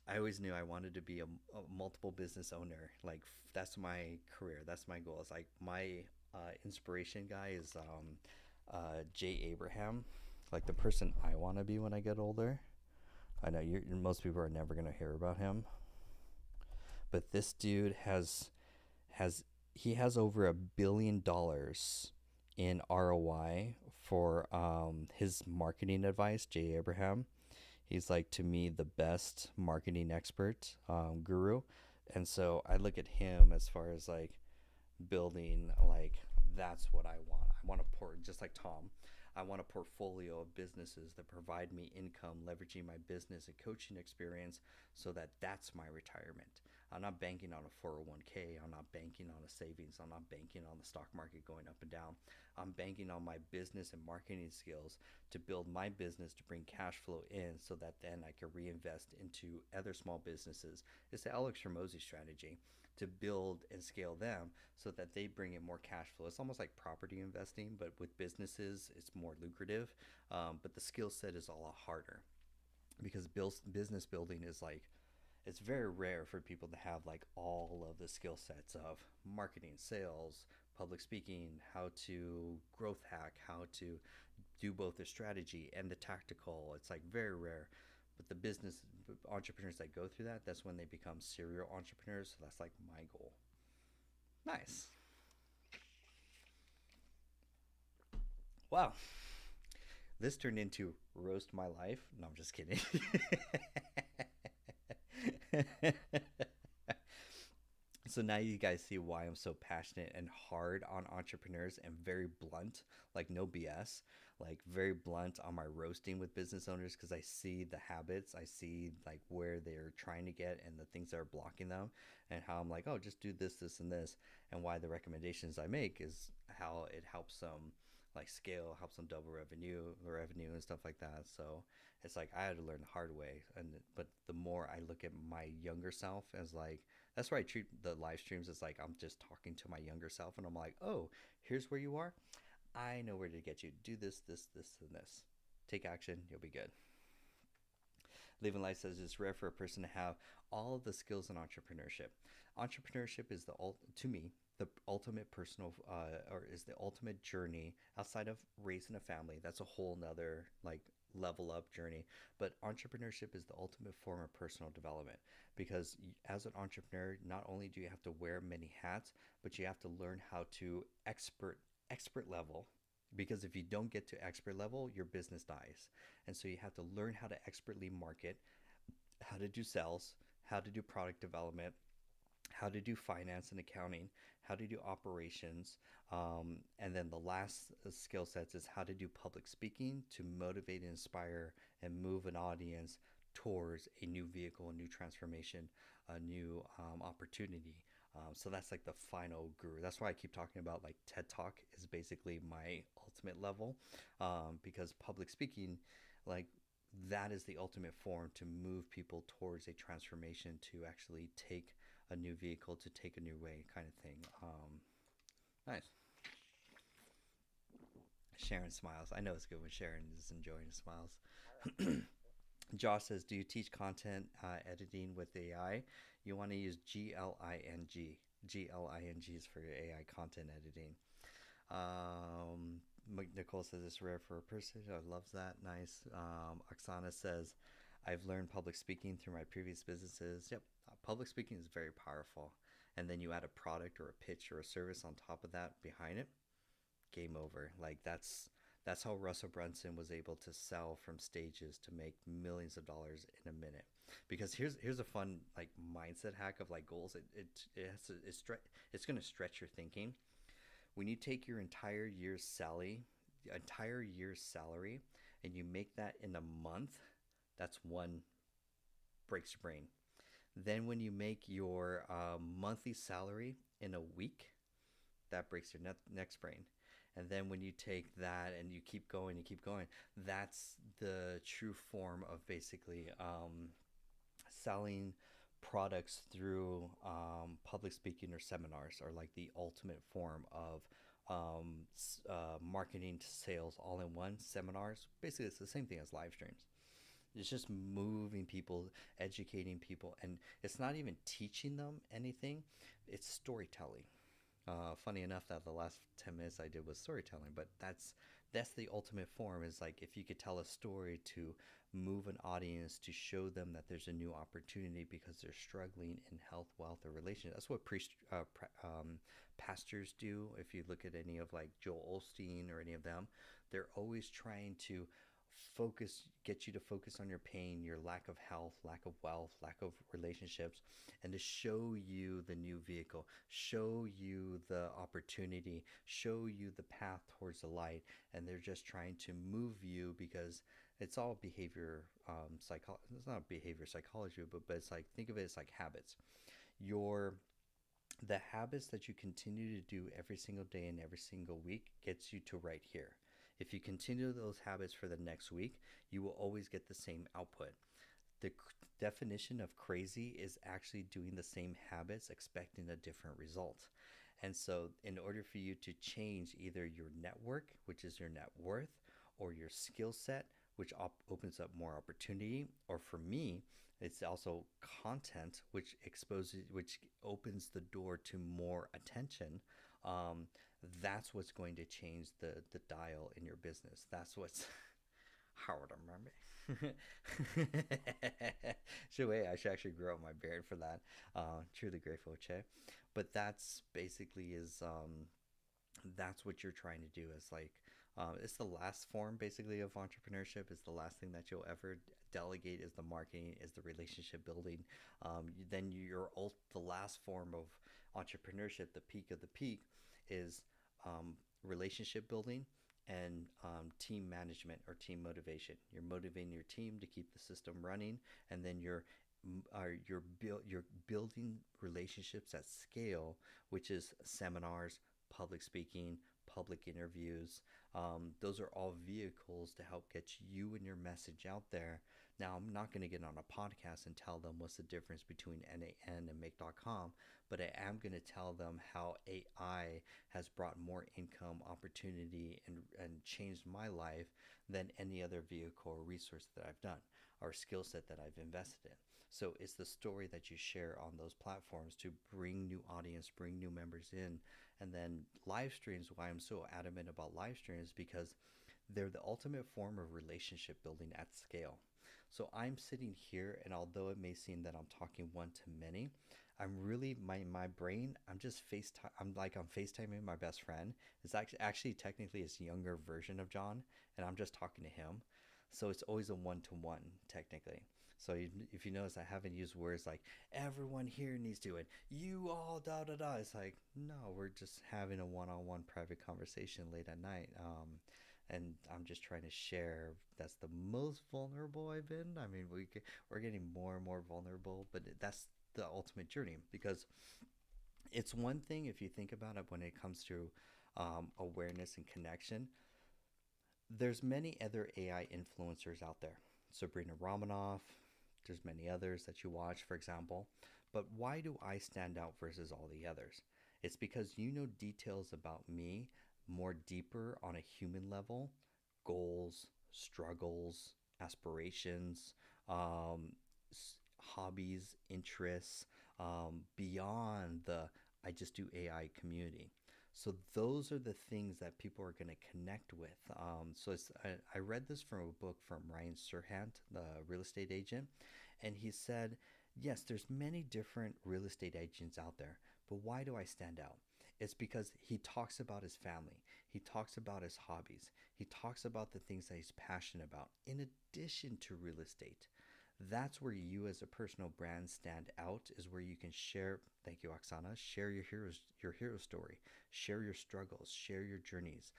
I always knew I wanted to be a multiple business owner. Like that's my career. That's my goal. It's like my inspiration guy is Jay Abraham, like the person I want to be when I get older. I know most people are never gonna hear about him, but this dude has he has over $1 billion in ROI for his marketing advice. Jay Abraham, he's like to me the best marketing expert guru, and so I look at him as far as like building like that's what I want. I want to port just like Tom. I want a portfolio of businesses that provide me income, leveraging my business and coaching experience so that that's my retirement. I'm not banking on a 401k. I'm not banking on a savings. I'm not banking on the stock market going up and down. I'm banking on my business and marketing skills to build my business to bring cash flow in so that then I can reinvest into other small businesses. It's the Alex Hormozy strategy to build and scale them so that they bring in more cash flow. It's almost like property investing, but with businesses, it's more lucrative. But the skill set is a lot harder because business building is like, it's very rare for people to have like all of the skill sets of marketing, sales, public speaking, how to growth hack, how to do both the strategy and the tactical. It's like very rare. But the business entrepreneurs that go through that, that's when they become serial entrepreneurs. So that's like my goal. Nice. Wow. This turned into roast my life. No, I'm just kidding. So now you guys see why I'm so passionate and hard on entrepreneurs and very blunt, like no BS, like very blunt on my roasting with business owners because I see the habits, I see like where they're trying to get and the things that are blocking them, and how I'm like, oh, just do this, this, and this, and why the recommendations I make is how it helps them like scale, helps them double revenue and stuff like that. So it's like I had to learn the hard way, and but the more I look at my younger self as like that's why I treat the live streams as like I'm just talking to my younger self, and I'm like, oh, here's where you are. I know where to get you. Do this, this, this, and this. Take action. You'll be good. Living Life says it's rare for a person to have all of the skills in entrepreneurship. Entrepreneurship is to me, the ultimate personal, or is the ultimate journey outside of raising a family. That's a whole nother like level up journey. But entrepreneurship is the ultimate form of personal development because as an entrepreneur, not only do you have to wear many hats, but you have to learn how to expert level, because if you don't get to expert level, your business dies. And so you have to learn how to expertly market, how to do sales, how to do product development, how to do finance and accounting, how to do operations, and then the last skill sets is how to do public speaking to motivate and inspire and move an audience towards a new vehicle, a new transformation, a new opportunity. So that's like the final guru. That's why I keep talking about like TED Talk is basically my ultimate level, because public speaking, like that is the ultimate form to move people towards a transformation to actually take a new vehicle, to take a new way, kind of thing. Nice. Sharon smiles. I know it's good when Sharon is enjoying the smiles. Josh says, "Do you teach content editing with AI? You want to use GLING. GLING is for AI content editing." Nicole says it's rare for a person. I loves that. Nice. Oksana says, "I've learned public speaking through my previous businesses." Yep, public speaking is very powerful. And then you add a product or a pitch or a service on top of that behind it, game over. Like that's how Russell Brunson was able to sell from stages to make millions of dollars in a minute. Because here's a fun like mindset hack of like goals. It's going to stretch your thinking. When you take your entire year's salary, and you make that in a month, that's one breaks your brain. Then when you make your monthly salary in a week, that breaks your next brain. And then when you take that and you keep going, that's the true form of basically selling products through public speaking or seminars are like the ultimate form of marketing to sales all in one. Seminars, basically, it's the same thing as live streams. It's just moving people, educating people, and it's not even teaching them anything. It's storytelling. Funny enough that the last 10 minutes I did was storytelling, but that's the ultimate form. Is like if you could tell a story to move an audience to show them that there's a new opportunity because they're struggling in health, wealth, or relationship. That's what pastors do. If you look at any of like Joel Osteen or any of them, they're always trying to get you to focus on your pain, your lack of health, lack of wealth, lack of relationships, and to show you the new vehicle, show you the opportunity, show you the path towards the light. And they're just trying to move you because it's all behavior psychology. It's not behavior psychology, but it's like, think of it as like habits. Your The habits that you continue to do every single day and every single week gets you to right here. If you continue those habits for the next week, you will always get the same output. The definition of crazy is actually doing the same habits, expecting a different result. And so, in order for you to change either your network, which is your net worth, or your skill set, which opens up more opportunity, or for me, it's also content, which opens the door to more attention. Um, that's what's going to change the dial in your business. That's what's Howard, remember? Should wait, I should actually grow out my beard for that. Truly grateful, Che. But that's basically is that's what you're trying to do. Is like it's the last form basically of entrepreneurship. It's the last thing that you'll ever delegate is the marketing, is the relationship building. Then the last form of entrepreneurship, the peak of the peak, is relationship building and team management or team motivation. You're motivating your team to keep the system running, and then you're building relationships at scale, which is seminars, public speaking, public interviews. Those are all vehicles to help get you and your message out there. Now, I'm not going to get on a podcast and tell them what's the difference between NAN and Make.com, but I am going to tell them how AI has brought more income opportunity and changed my life than any other vehicle or resource that I've done or skill set that I've invested in. So it's the story that you share on those platforms to bring new audience, bring new members in. And then live streams, why I'm so adamant about live streams, because they're the ultimate form of relationship building at scale. So I'm sitting here, and although it may seem that I'm talking one to many, I'm really my brain. I'm just FaceTime. I'm FaceTiming my best friend. It's actually technically his younger version of John, and I'm just talking to him. So it's always a one to one technically. So if you notice, I haven't used words like everyone here needs to it. You all da da da. It's like no, we're just having a one-on-one private conversation late at night. And I'm just trying to share. That's the most vulnerable I've been. I mean, we're getting more and more vulnerable, but that's the ultimate journey because it's one thing if you think about it when it comes to awareness and connection. There's many other AI influencers out there. Sabrina Romanoff, there's many others that you watch, for example. But why do I stand out versus all the others? It's because you know details about me more deeper on a human level, goals, struggles, aspirations, um, hobbies, interests, beyond the I just do AI community. So those are the things that people are going to connect with. I read this from a book from Ryan Serhant, the real estate agent, and he said, yes, there's many different real estate agents out there, but why do I stand out? It's because he talks about his family. He talks about his hobbies. He talks about the things that he's passionate about in addition to real estate. That's where you as a personal brand stand out, is where you can share, thank you Oksana, share your hero story, share your struggles, share your journeys.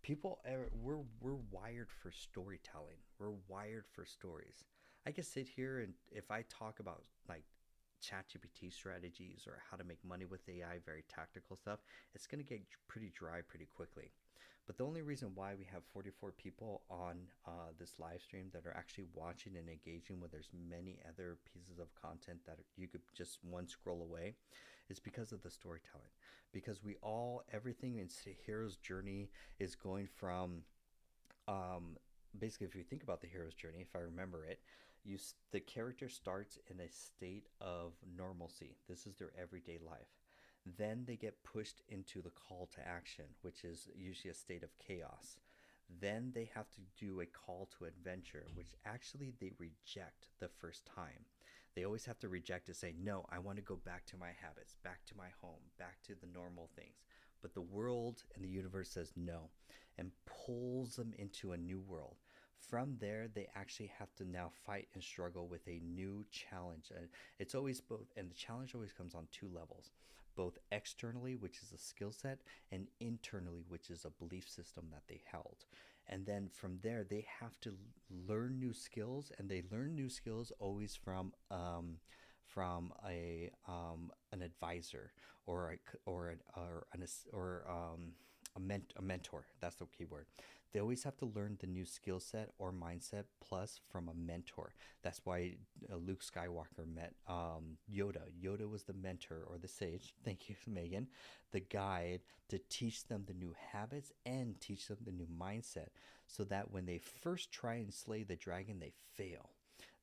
We're wired for storytelling. We're wired for stories. I can sit here and if I talk about like ChatGPT strategies or how to make money with AI, very tactical stuff, it's going to get pretty dry pretty quickly. But the only reason why we have 44 people on this live stream that are actually watching and engaging when there's many other pieces of content that you could just one scroll away is because of the storytelling. Because we all, everything in Hero's Journey is going from, basically, if you think about the hero's journey, if I remember it, the character starts in a state of normalcy. This is their everyday life. Then they get pushed into the call to action, which is usually a state of chaos. Then they have to do a call to adventure, which actually they reject the first time. They always have to reject it, say, no, I want to go back to my habits, back to my home, back to the normal things. But the world and the universe says no and pulls them into a new world. From there, they actually have to now fight and struggle with a new challenge. And it's always both, and the challenge always comes on two levels, both externally, which is a skill set, and internally, which is a belief system that they held. And then from there, they have to learn new skills, and they learn new skills always from an advisor or a mentor. That's the key word. They always have to learn the new skill set or mindset plus from a mentor. That's why Luke Skywalker met Yoda. Yoda was the mentor or the sage. Thank you, Megan. The guide to teach them the new habits and teach them the new mindset so that when they first try and slay the dragon, they fail.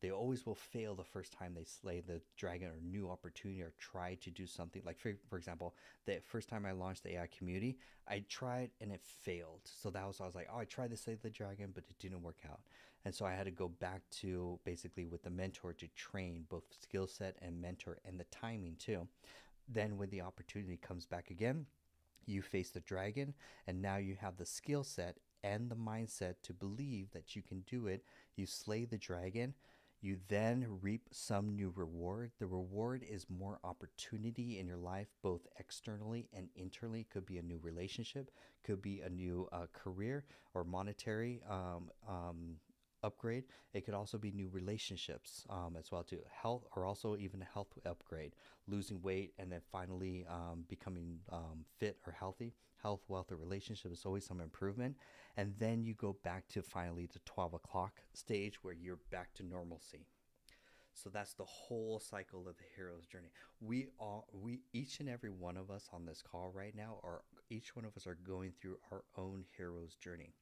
They always will fail the first time they slay the dragon or new opportunity or try to do something. Like, for example, the first time I launched the AI community, I tried and it failed. So that was, I was like, oh, I tried to slay the dragon, but it didn't work out. And so I had to go back to basically with the mentor to train both skill set and mentor and the timing too. Then when the opportunity comes back again, you face the dragon and now you have the skill set and the mindset to believe that you can do it. You slay the dragon. You then reap some new reward. The reward is more opportunity in your life, both externally and internally. Could be a new relationship, could be a new career or monetary upgrade. It could also be new relationships as well too. Health or also even a health upgrade, losing weight and then finally becoming fit or healthy. Health, wealth, or relationship is always some improvement. And then you go back to finally the 12 o'clock stage where you're back to normalcy. So that's the whole cycle of the hero's journey. Each and every one of us on this call right now, are each one of us are going through our own hero's journey.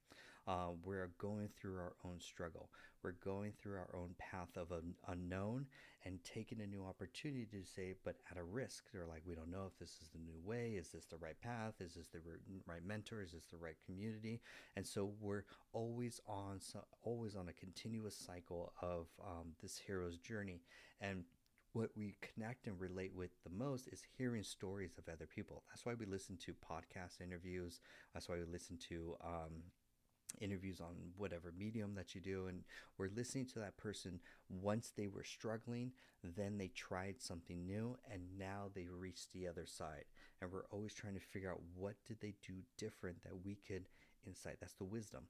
We're going through our own struggle. We're going through our own path of an unknown and taking a new opportunity to say, but at a risk. They're like, we don't know if this is the new way. Is this the right path? Is this the right mentor? Is this the right community? And so we're always on a continuous cycle of this hero's journey. And what we connect and relate with the most is hearing stories of other people. That's why we listen to podcast interviews. That's why we listen to interviews on whatever medium that you do, and we're listening to that person once they were struggling, then they tried something new, and now they reached the other side. And we're always trying to figure out what did they do different that we could insight. That's the wisdom.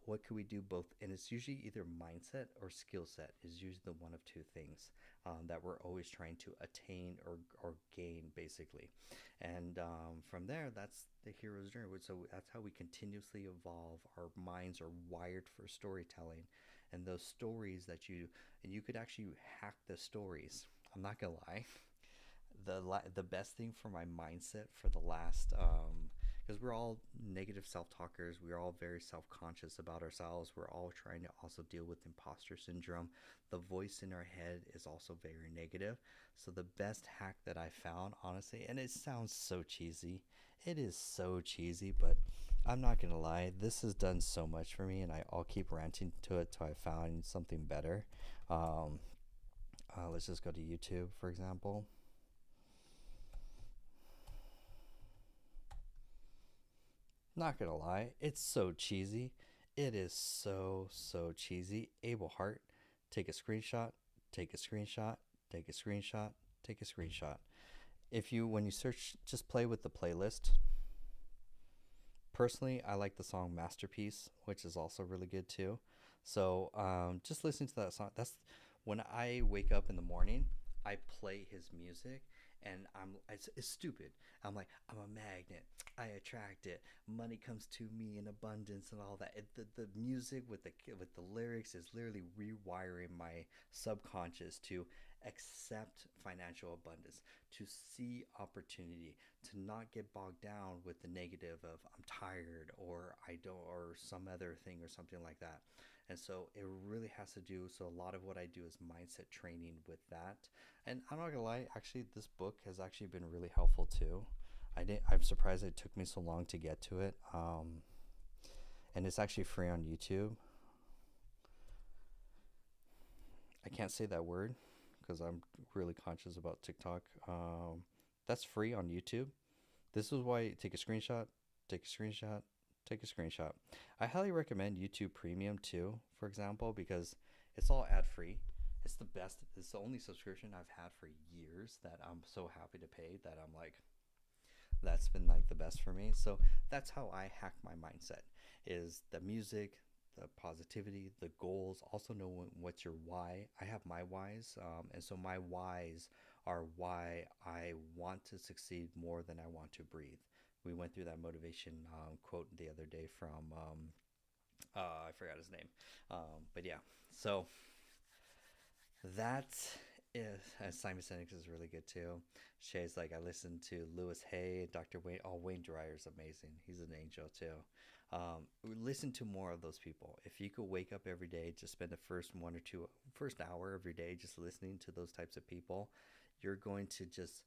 What could we do both? And it's usually either mindset or skill set is usually the one of two things that we're always trying to attain or gain, basically. And from there, that's the hero's journey. So that's how we continuously evolve. Our minds are wired for storytelling, and those stories that you could actually hack the stories. I'm not gonna lie. The best thing for my mindset for the last because we're all negative self-talkers, we're all very self-conscious about ourselves, we're all trying to also deal with imposter syndrome. The voice in our head is also very negative. So the best hack that I found, honestly, and it sounds so cheesy, it is so cheesy, but I'm not gonna lie, this has done so much for me, and I'll keep ranting to it till I found something better. Let's just go to YouTube, for example. Not gonna lie, it's so cheesy. It is so cheesy. Abel Hart, take a screenshot, take a screenshot, take a screenshot, take a screenshot. When you search, just play with the playlist. Personally, I like the song Masterpiece, which is also really good too. So just listen to that song. That's when I wake up in the morning, I play his music, and it's stupid. I'm like, I'm a magnet. I attract it. Money comes to me in abundance and all that. The music with the lyrics is literally rewiring my subconscious to accept financial abundance, to see opportunity, to not get bogged down with the negative of I'm tired or I don't or some other thing or something like that. And so it really has to do. So a lot of what I do is mindset training with that. And I'm not gonna lie, actually, this book has actually been really helpful too. I'm surprised it took me so long to get to it. And it's actually free on YouTube. I can't say that word because I'm really conscious about TikTok. That's free on YouTube. This is why take a screenshot, take a screenshot, take a screenshot. I highly recommend YouTube Premium too, for example, because it's all ad free. It's the best. It's the only subscription I've had for years that I'm so happy to pay that I'm like, that's been like the best for me. So that's how I hack my mindset is the music, the positivity, the goals. Also know what's your why. I have my whys, and so my whys are why I want to succeed more than I want to breathe. We went through that motivation quote the other day from I forgot his name, but yeah. So that is Simon Sinek is really good too. Shay's like I listened to Louis Hay, Dr. Wayne. Oh, Wayne Dreyer's amazing. He's an angel too. Listen to more of those people. If you could wake up every day, just spend the first hour of your day just listening to those types of people, you're going to just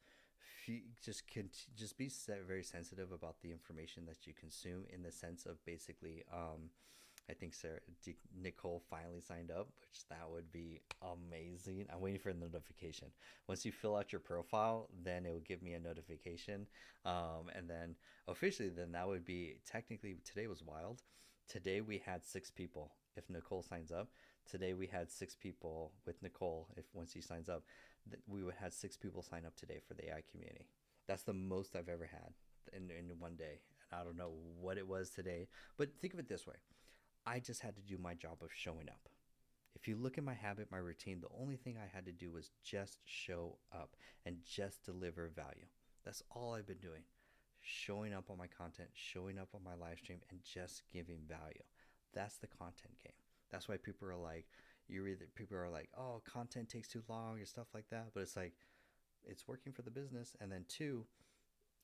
be very sensitive about the information that you consume in the sense of basically I think Nicole finally signed up, which that would be amazing. I'm waiting for the notification. Once you fill out your profile, then it will give me a notification. And then officially, then that would be technically today was wild. Today we had 6 people. If Nicole signs up, today we had 6 people with Nicole. If once she signs up, we would have 6 people sign up today for the AI community. That's the most I've ever had in one day. And I don't know what it was today, but think of it this way. I just had to do my job of showing up. If you look at my habit, my routine, the only thing I had to do was just show up and just deliver value. That's all I've been doing. Showing up on my content, showing up on my live stream, and just giving value. That's the content game. That's why people are like, oh, content takes too long and stuff like that. But it's like, it's working for the business. And then two,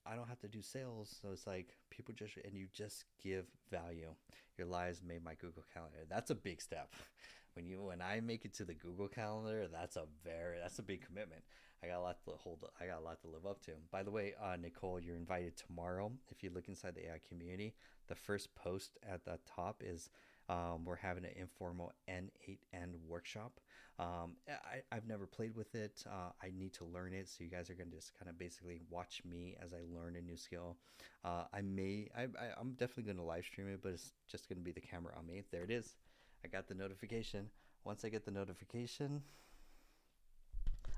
I don't have to do sales, so it's like people just and you just give value. Your lives made my Google Calendar. That's a big step. When I make it to the Google Calendar, that's a big commitment. I got a lot to hold. I got a lot to live up to. By the way, Nicole, you're invited tomorrow. If you look inside the AI community, the first post at the top is we're having an informal N8N workshop. I've never played with it. I need to learn it. So you guys are going to just kind of basically watch me as I learn a new skill. I'm definitely going to live stream it, but it's just going to be the camera on me. There it is. I got the notification. Once I get the notification,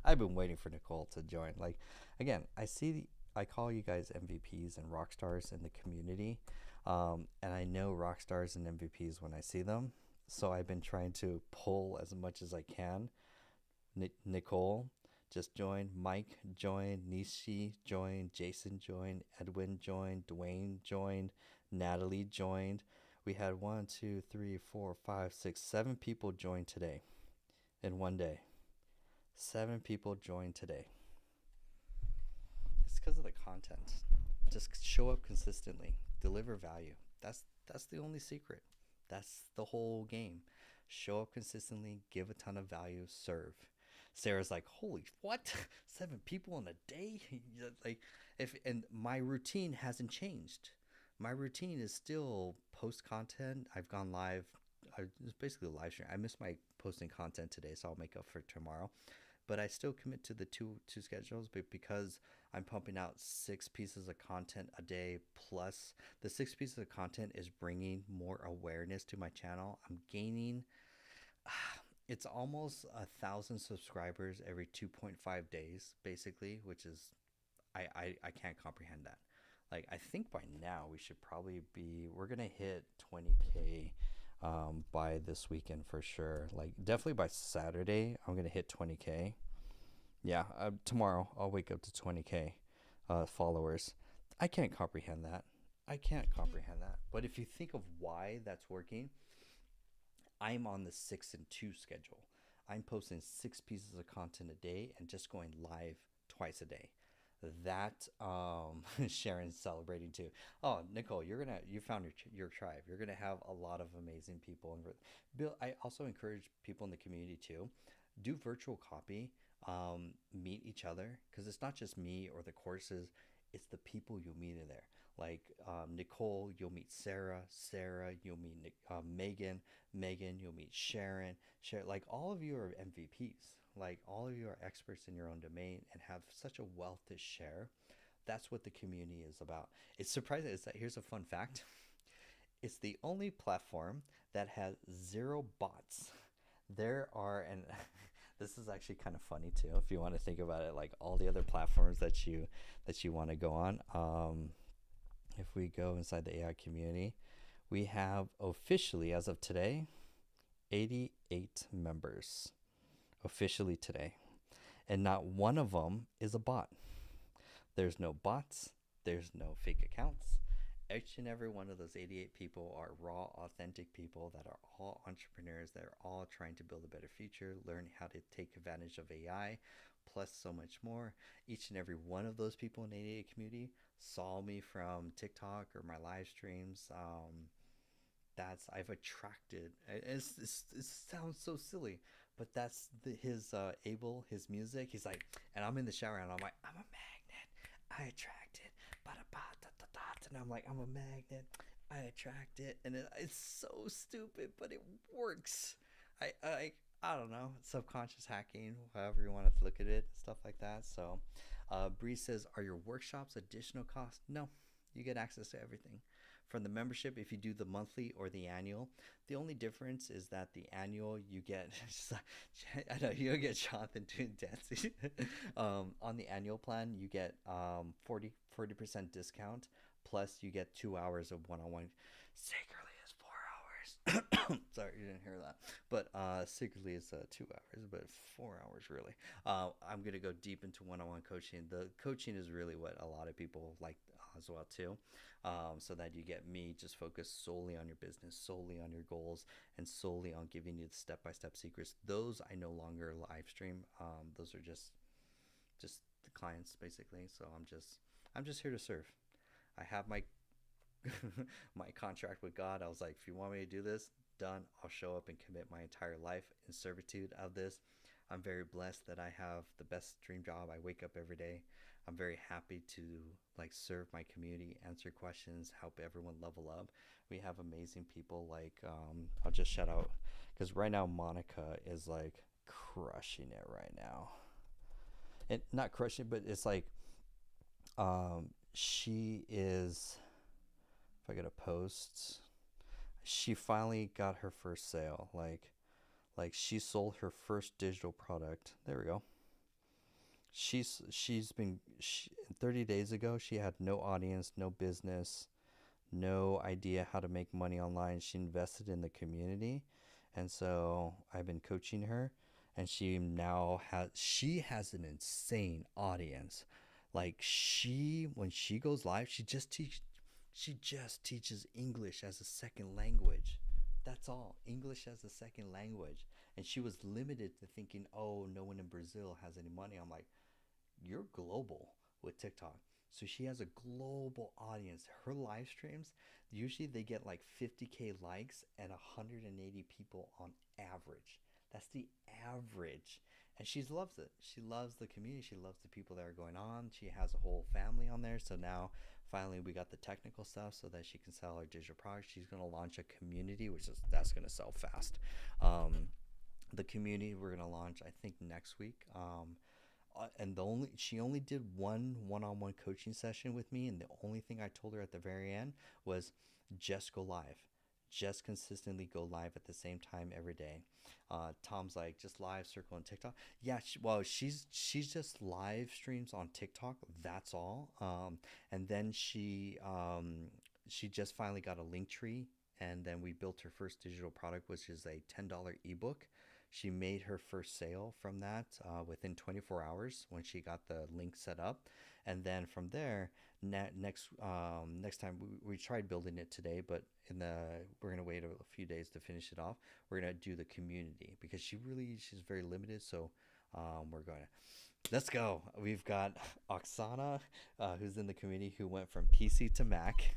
I've been waiting for Nicole to join. Like, again, I call you guys MVPs and rock stars in the community. And I know rock stars and MVPs when I see them. So I've been trying to pull as much as I can. Nicole just joined. Mike joined. Nishi joined. Jason joined. Edwin joined. Dwayne joined. Natalie joined. We had 1, 2, 3, 4, 5, 6, 7 people join today in one day. 7 people joined today. It's because of the content. Just show up consistently. Deliver value. That's the only secret. That's the whole game. Show up consistently, give a ton of value, serve. Sarah's like, holy what? 7 people in a day? Like, and my routine hasn't changed. My routine is still post content. I've gone live. It's basically a live stream. I missed my posting content today, so I'll make up for it tomorrow. But I still commit to the two schedules, but because I'm pumping out 6 pieces of content a day, plus the 6 pieces of content is bringing more awareness to my channel. I'm gaining, it's almost 1,000 subscribers every 2.5 days, basically, which is, I can't comprehend that. Like, I think by now we're going to hit 20K by this weekend for sure. Like, definitely by Saturday, I'm going to hit 20K. Yeah, tomorrow I'll wake up to 20K followers. I can't comprehend that. I can't comprehend that. But if you think of why that's working, I'm on the 6 and 2 schedule. I'm posting 6 pieces of content a day and just going live twice a day. That Sharon's celebrating too. Oh, Nicole, you found your tribe. You're gonna have a lot of amazing people. And Bill, I also encourage people in the community too. Do virtual copy. Meet each other, because it's not just me or the courses. It's the people you meet in there. Like Nicole, you'll meet Sarah. Sarah, you'll meet Megan. Megan, you'll meet Sharon. Sharon, like all of you are MVPs. Like all of you are experts in your own domain and have such a wealth to share. That's what the community is about. It's surprising. Is that here's a fun fact. It's the only platform that has zero bots. There are, and this is actually kind of funny too, if you want to think about it. Like all the other platforms that you want to go on. If we go inside the AI community, we have officially, as of today, 88 members officially today, and not one of them is a bot. There's no bots, there's no fake accounts. Each and every one of those 88 people are raw, authentic people that are all entrepreneurs that are all trying to build a better future, learn how to take advantage of AI, plus so much more. Each and every one of those people in the 88 community saw me from TikTok or my live streams. That's I've attracted. It sounds so silly, but that's his Abel, his music. He's like, and I'm in the shower and I'm like, I'm a magnet. I attract it. And I'm like, I'm a magnet. I attract it, and it's so stupid, but it works. I don't know, subconscious hacking, however you want to look at it, stuff like that. So, Bree says, are your workshops additional cost? No, you get access to everything from the membership. If you do the monthly or the annual, the only difference is that the annual you get I know you get Jonathan doing dancing. On the annual plan you get 40% discount, plus you get 2 hours of one-on-one. Secretly is 4 hours. Sorry, you didn't hear that. But secretly is 2 hours, but 4 hours really. I'm gonna go deep into one-on-one coaching. The coaching is really what a lot of people like as well too, so that you get me just focused solely on your business, solely on your goals, and solely on giving you the step-by-step secrets. Those I no longer live stream. Those are just the clients basically. So I'm just here to serve. I have my my contract with God. I was like, if you want me to do this, done. I'll show up and commit my entire life in servitude of this. I'm very blessed that I have the best dream job. I wake up every day. I'm very happy to like serve my community, answer questions, help everyone level up. We have amazing people like I'll just shout out because right now Monica is like crushing it right now. And not crushing, but it's like she is, if I get a post, she finally got her first sale. Like she sold her first digital product. There we go. She's been 30 days ago she had no audience, no business, no idea how to make money online. She invested in the community, and so I've been coaching her, and she has an insane audience. Like when she goes live, she just teaches English as a second language. That's all. English as a second language. And she was limited to thinking, oh, no one in Brazil has any money. I'm like, you're global with TikTok. So she has a global audience. Her live streams, usually they get like 50K likes and 180 people on average. That's the average. And she loves it. She loves the community. She loves the people that are going on. She has a whole family on there. So now finally we got the technical stuff so that she can sell her digital products. She's going to launch a community, that's going to sell fast. The community we're going to launch, I think, next week. And she only did one-on-one coaching session with me, and the only thing I told her at the very end was just go live, just consistently go live at the same time every day. Tom's like, just live circle on TikTok. Yeah, she's just live streams on TikTok, that's all. And then she just finally got a link tree, and then we built her first digital product, which is a $10 ebook. She made her first sale from that within 24 hours when she got the link set up. And then from there, next time we tried building it today, but we're gonna wait a few days to finish it off. We're gonna do the community because she's very limited. So we're going to let's go. We've got Oksana, who's in the community, who went from PC to Mac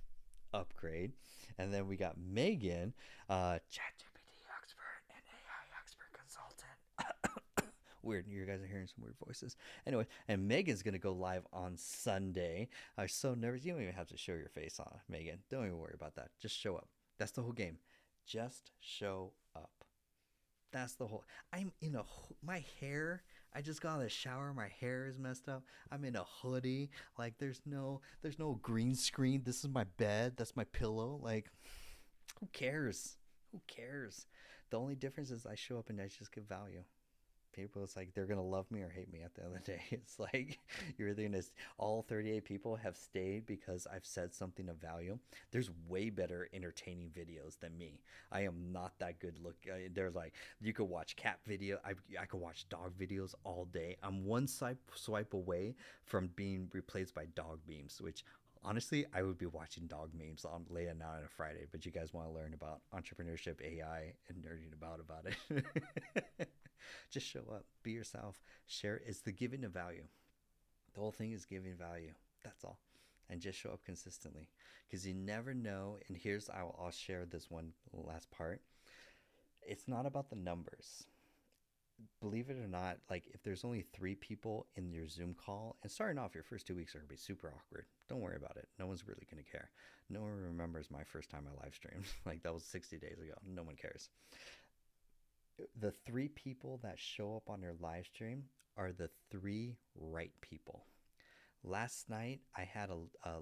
upgrade, and then we got Megan, ChatGPT expert and AI expert consultant. Weird, you guys are hearing some weird voices. Anyway, and Megan's gonna go live on Sunday. I'm so nervous. You don't even have to show your face on Megan. Don't even worry about that. Just show up. That's the whole game. Just show up. That's the whole. I'm in a my hair. I just got out of the shower. My hair is messed up. I'm in a hoodie. Like there's no green screen. This is my bed. That's my pillow. Like who cares? Who cares? The only difference is I show up and I just give value. People, it's like they're gonna love me or hate me at the end of the day. It's like you're either gonna all 38 people have stayed because I've said something of value. There's way better entertaining videos than me. I am not that good look. There's like you could watch cat video. I could watch dog videos all day. I'm one swipe away from being replaced by dog memes, which honestly, I would be watching dog memes on late at night on a Friday, but you guys want to learn about entrepreneurship, AI, and nerding about it. Just show up, be yourself, share. It's the giving of value. The whole thing is giving value. That's all. And just show up consistently because you never know. And I'll share this one last part. It's not about the numbers. Believe it or not, like if there's only 3 people in your Zoom call, and starting off, your first 2 weeks are gonna be super awkward. Don't worry about it. No one's really gonna care. No one remembers my first time I live streamed. Like that was 60 days ago. No one cares. The 3 people that show up on your live stream are the 3 right people. Last night I had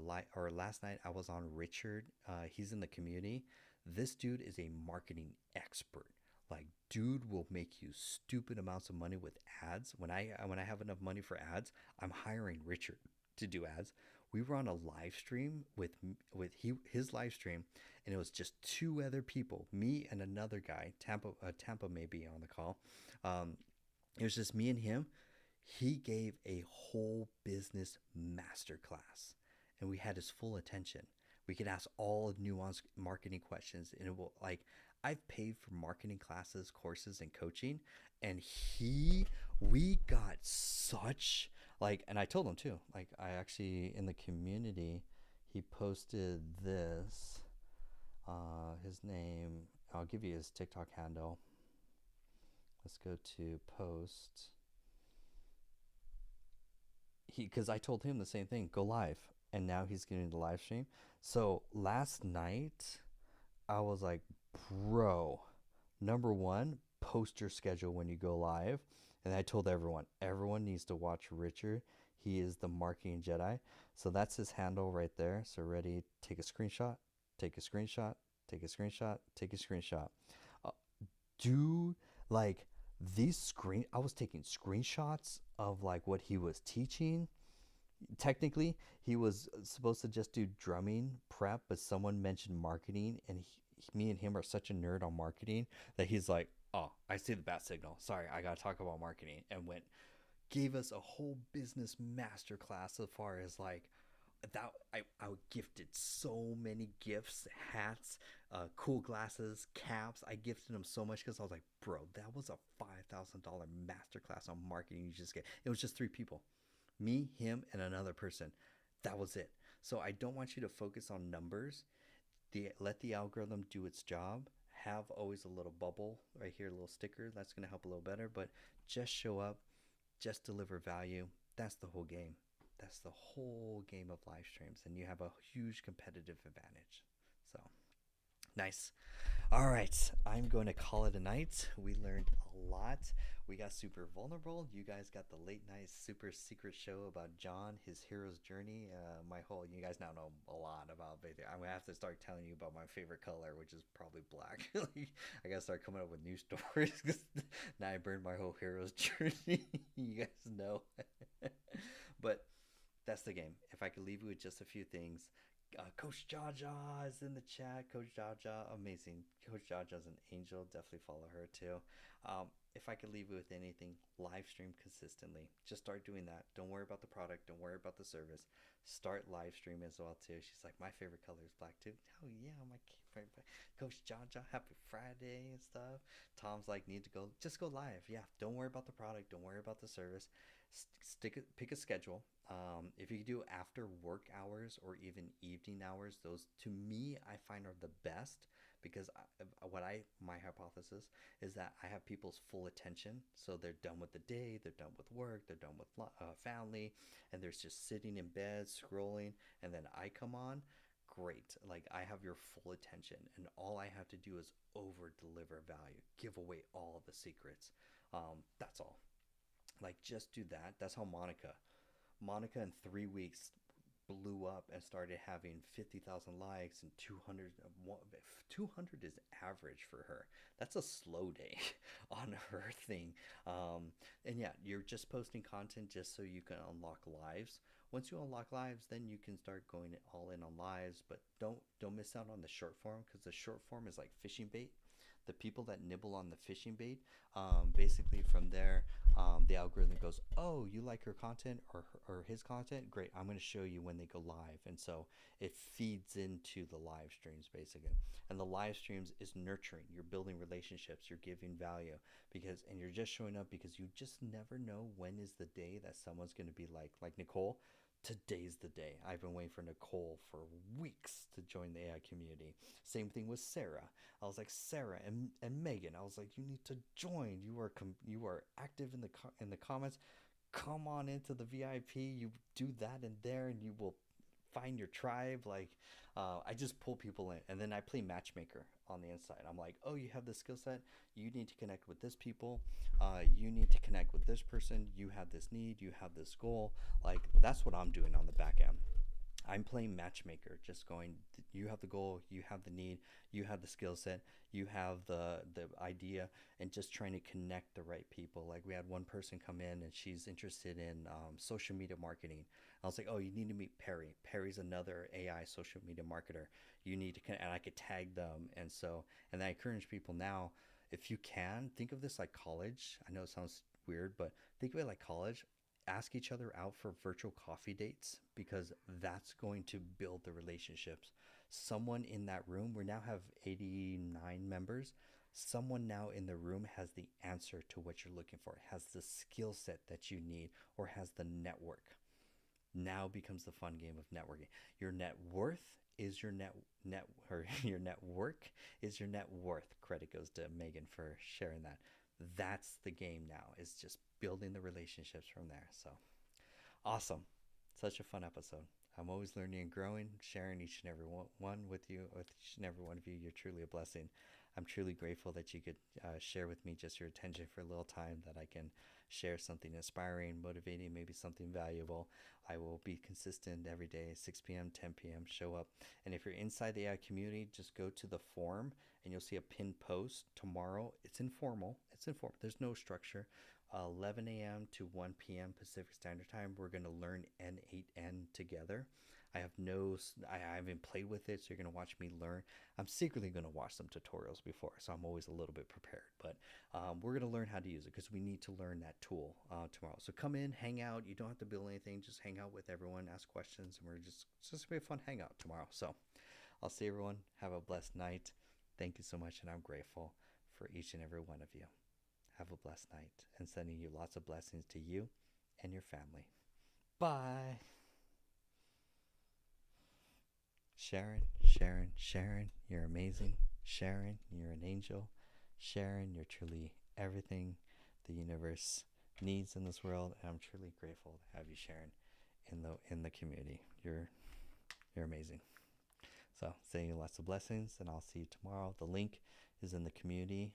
last night I was on Richard. He's in the community. This dude is a marketing expert. Like, dude will make you stupid amounts of money with ads. When I have enough money for ads, I'm hiring Richard to do ads. We were on a live stream his live stream, and it was just 2 other people, me and another guy. Tampa may be on the call. It was just me and him. He gave a whole business masterclass, and we had his full attention. We could ask all nuanced marketing questions, and it will like I've paid for marketing classes, courses, and coaching, and we got such like, and I told him too. Like, I actually in the community, he posted this. His name. I'll give you his TikTok handle. Let's go to post. Because I told him the same thing. Go live, and now he's getting the live stream. So last night, I was like, bro, number one, post your schedule when you go live. And I told everyone needs to watch Richard. He is the marketing Jedi. So that's his handle right there. So ready, take a screenshot, take a screenshot, take a screenshot, take a screenshot. Uh, do like I was taking screenshots of like what he was teaching. Technically, he was supposed to just do drumming prep, but someone mentioned marketing, and me and him are such a nerd on marketing that he's like, "Oh, I see the bat signal. Sorry, I gotta talk about marketing," and gave us a whole business masterclass as far as like that. I gifted so many gifts, hats, cool glasses, caps. I gifted him so much because I was like, bro, that was a $5,000 masterclass on marketing. You just get it was just 3 people, me, him, and another person. That was it. So I don't want you to focus on numbers. Let the algorithm do its job. Have always a little bubble right here, a little sticker. That's going to help a little better. But just show up, just deliver value. That's the whole game. That's the whole game of live streams, and you have a huge competitive advantage. So nice. All right, I'm going to call it a night. We learned a lot. We got super vulnerable. You guys got the late night super secret show about John, his hero's journey. You guys now know a lot about everything. I'm gonna have to start telling you about my favorite color, which is probably black. I gotta start coming up with new stories because now I burned my whole hero's journey. You guys know, but that's the game. If I could leave you with just a few things, Coach Jaja is in the chat. Coach Jaja, amazing. Coach Jaja's an angel. Definitely follow her too. If I could leave you with anything, live stream consistently. Just start doing that. Don't worry about the product. Don't worry about the service. Start live stream as well too. She's like, my favorite color is black too. Oh yeah, my favorite. Coach Jaja, happy Friday and stuff. Tom's like, need to go. Just go live. Yeah. Don't worry about the product. Don't worry about the service. Pick a schedule. If you do after work hours or even evening hours, those to me I find are the best because my hypothesis is that I have people's full attention, so they're done with the day, they're done with work, they're done with family, and they're just sitting in bed scrolling, and then I come on. Great, like I have your full attention, and all I have to do is over deliver value, give away all the secrets. That's all. Like just do that. That's how Monica in 3 weeks blew up and started having 50,000 likes and 200. 200 is average for her. That's a slow day on her thing. And yeah, you're just posting content just so you can unlock lives. Once you unlock lives, then you can start going all in on lives. But don't miss out on the short form because the short form is like fishing bait. The people that nibble on the fishing bait, basically from there, the algorithm goes, oh, you like her content or his content? Great, I'm going to show you when they go live. And so it feeds into the live streams basically. And the live streams is nurturing. You're building relationships, you're giving value and you're just showing up because you just never know when is the day that someone's going to be like Nicole. Today's the day. I've been waiting for Nicole for weeks to join the AI community. Same thing with Sarah. I was like, Sarah and Megan. I was like, you need to join. You are active in the comments. Come on into the VIP. You do that in there, and you will find your tribe. Like, I just pull people in, and then I play matchmaker on the inside. I'm like, oh, you have this skill set. You need to connect with this people. You need to connect with this person. You have this need. You have this goal. Like, that's what I'm doing on the back end. I'm playing matchmaker, just going, you have the goal, you have the need, you have the skill set, you have the idea, and just trying to connect the right people. Like we had one person come in and she's interested in social media marketing. I was like, oh, you need to meet Perry. Perry's another AI social media marketer. You need to connect, and I could tag them. And I encourage people now, if you can, think of this like college. I know it sounds weird, but think of it like college. Ask each other out for virtual coffee dates because that's going to build the relationships. Someone in that room, we now have 89 members. Someone now in the room has the answer to what you're looking for, has the skill set that you need, or has the network. Now becomes the fun game of networking. Your net worth is your net or your network is your net worth. Credit goes to Megan for sharing that. That's the game now. Is just building the relationships from there. So awesome. Such a fun episode. I'm always learning and growing, sharing each and every one with you, with each and every one of you. You're truly a blessing. I'm truly grateful that you could share with me just your attention for a little time, that I can share something inspiring, motivating, maybe something valuable. I will be consistent every day, 6 p.m., 10 p.m., show up. And if you're inside the AI community, just go to the forum and you'll see a pinned post tomorrow. It's informal. There's no structure. 11 a.m. to 1 p.m. Pacific Standard Time. We're going to learn N8N together. I haven't played with it, so you're going to watch me learn. I'm secretly going to watch some tutorials before, so I'm always a little bit prepared. But we're going to learn how to use it because we need to learn that tool tomorrow. So come in, hang out. You don't have to build anything. Just hang out with everyone, ask questions, and it's just going to be a fun hangout tomorrow. So I'll see everyone. Have a blessed night. Thank you so much, and I'm grateful for each and every one of you. Have a blessed night, and sending you lots of blessings to you and your family. Bye. Sharon, Sharon, Sharon, you're amazing. Sharon, you're an angel. Sharon, you're truly everything the universe needs in this world. And I'm truly grateful to have you, Sharon, in the community. You're amazing. So sending you lots of blessings, and I'll see you tomorrow. The link is in the community.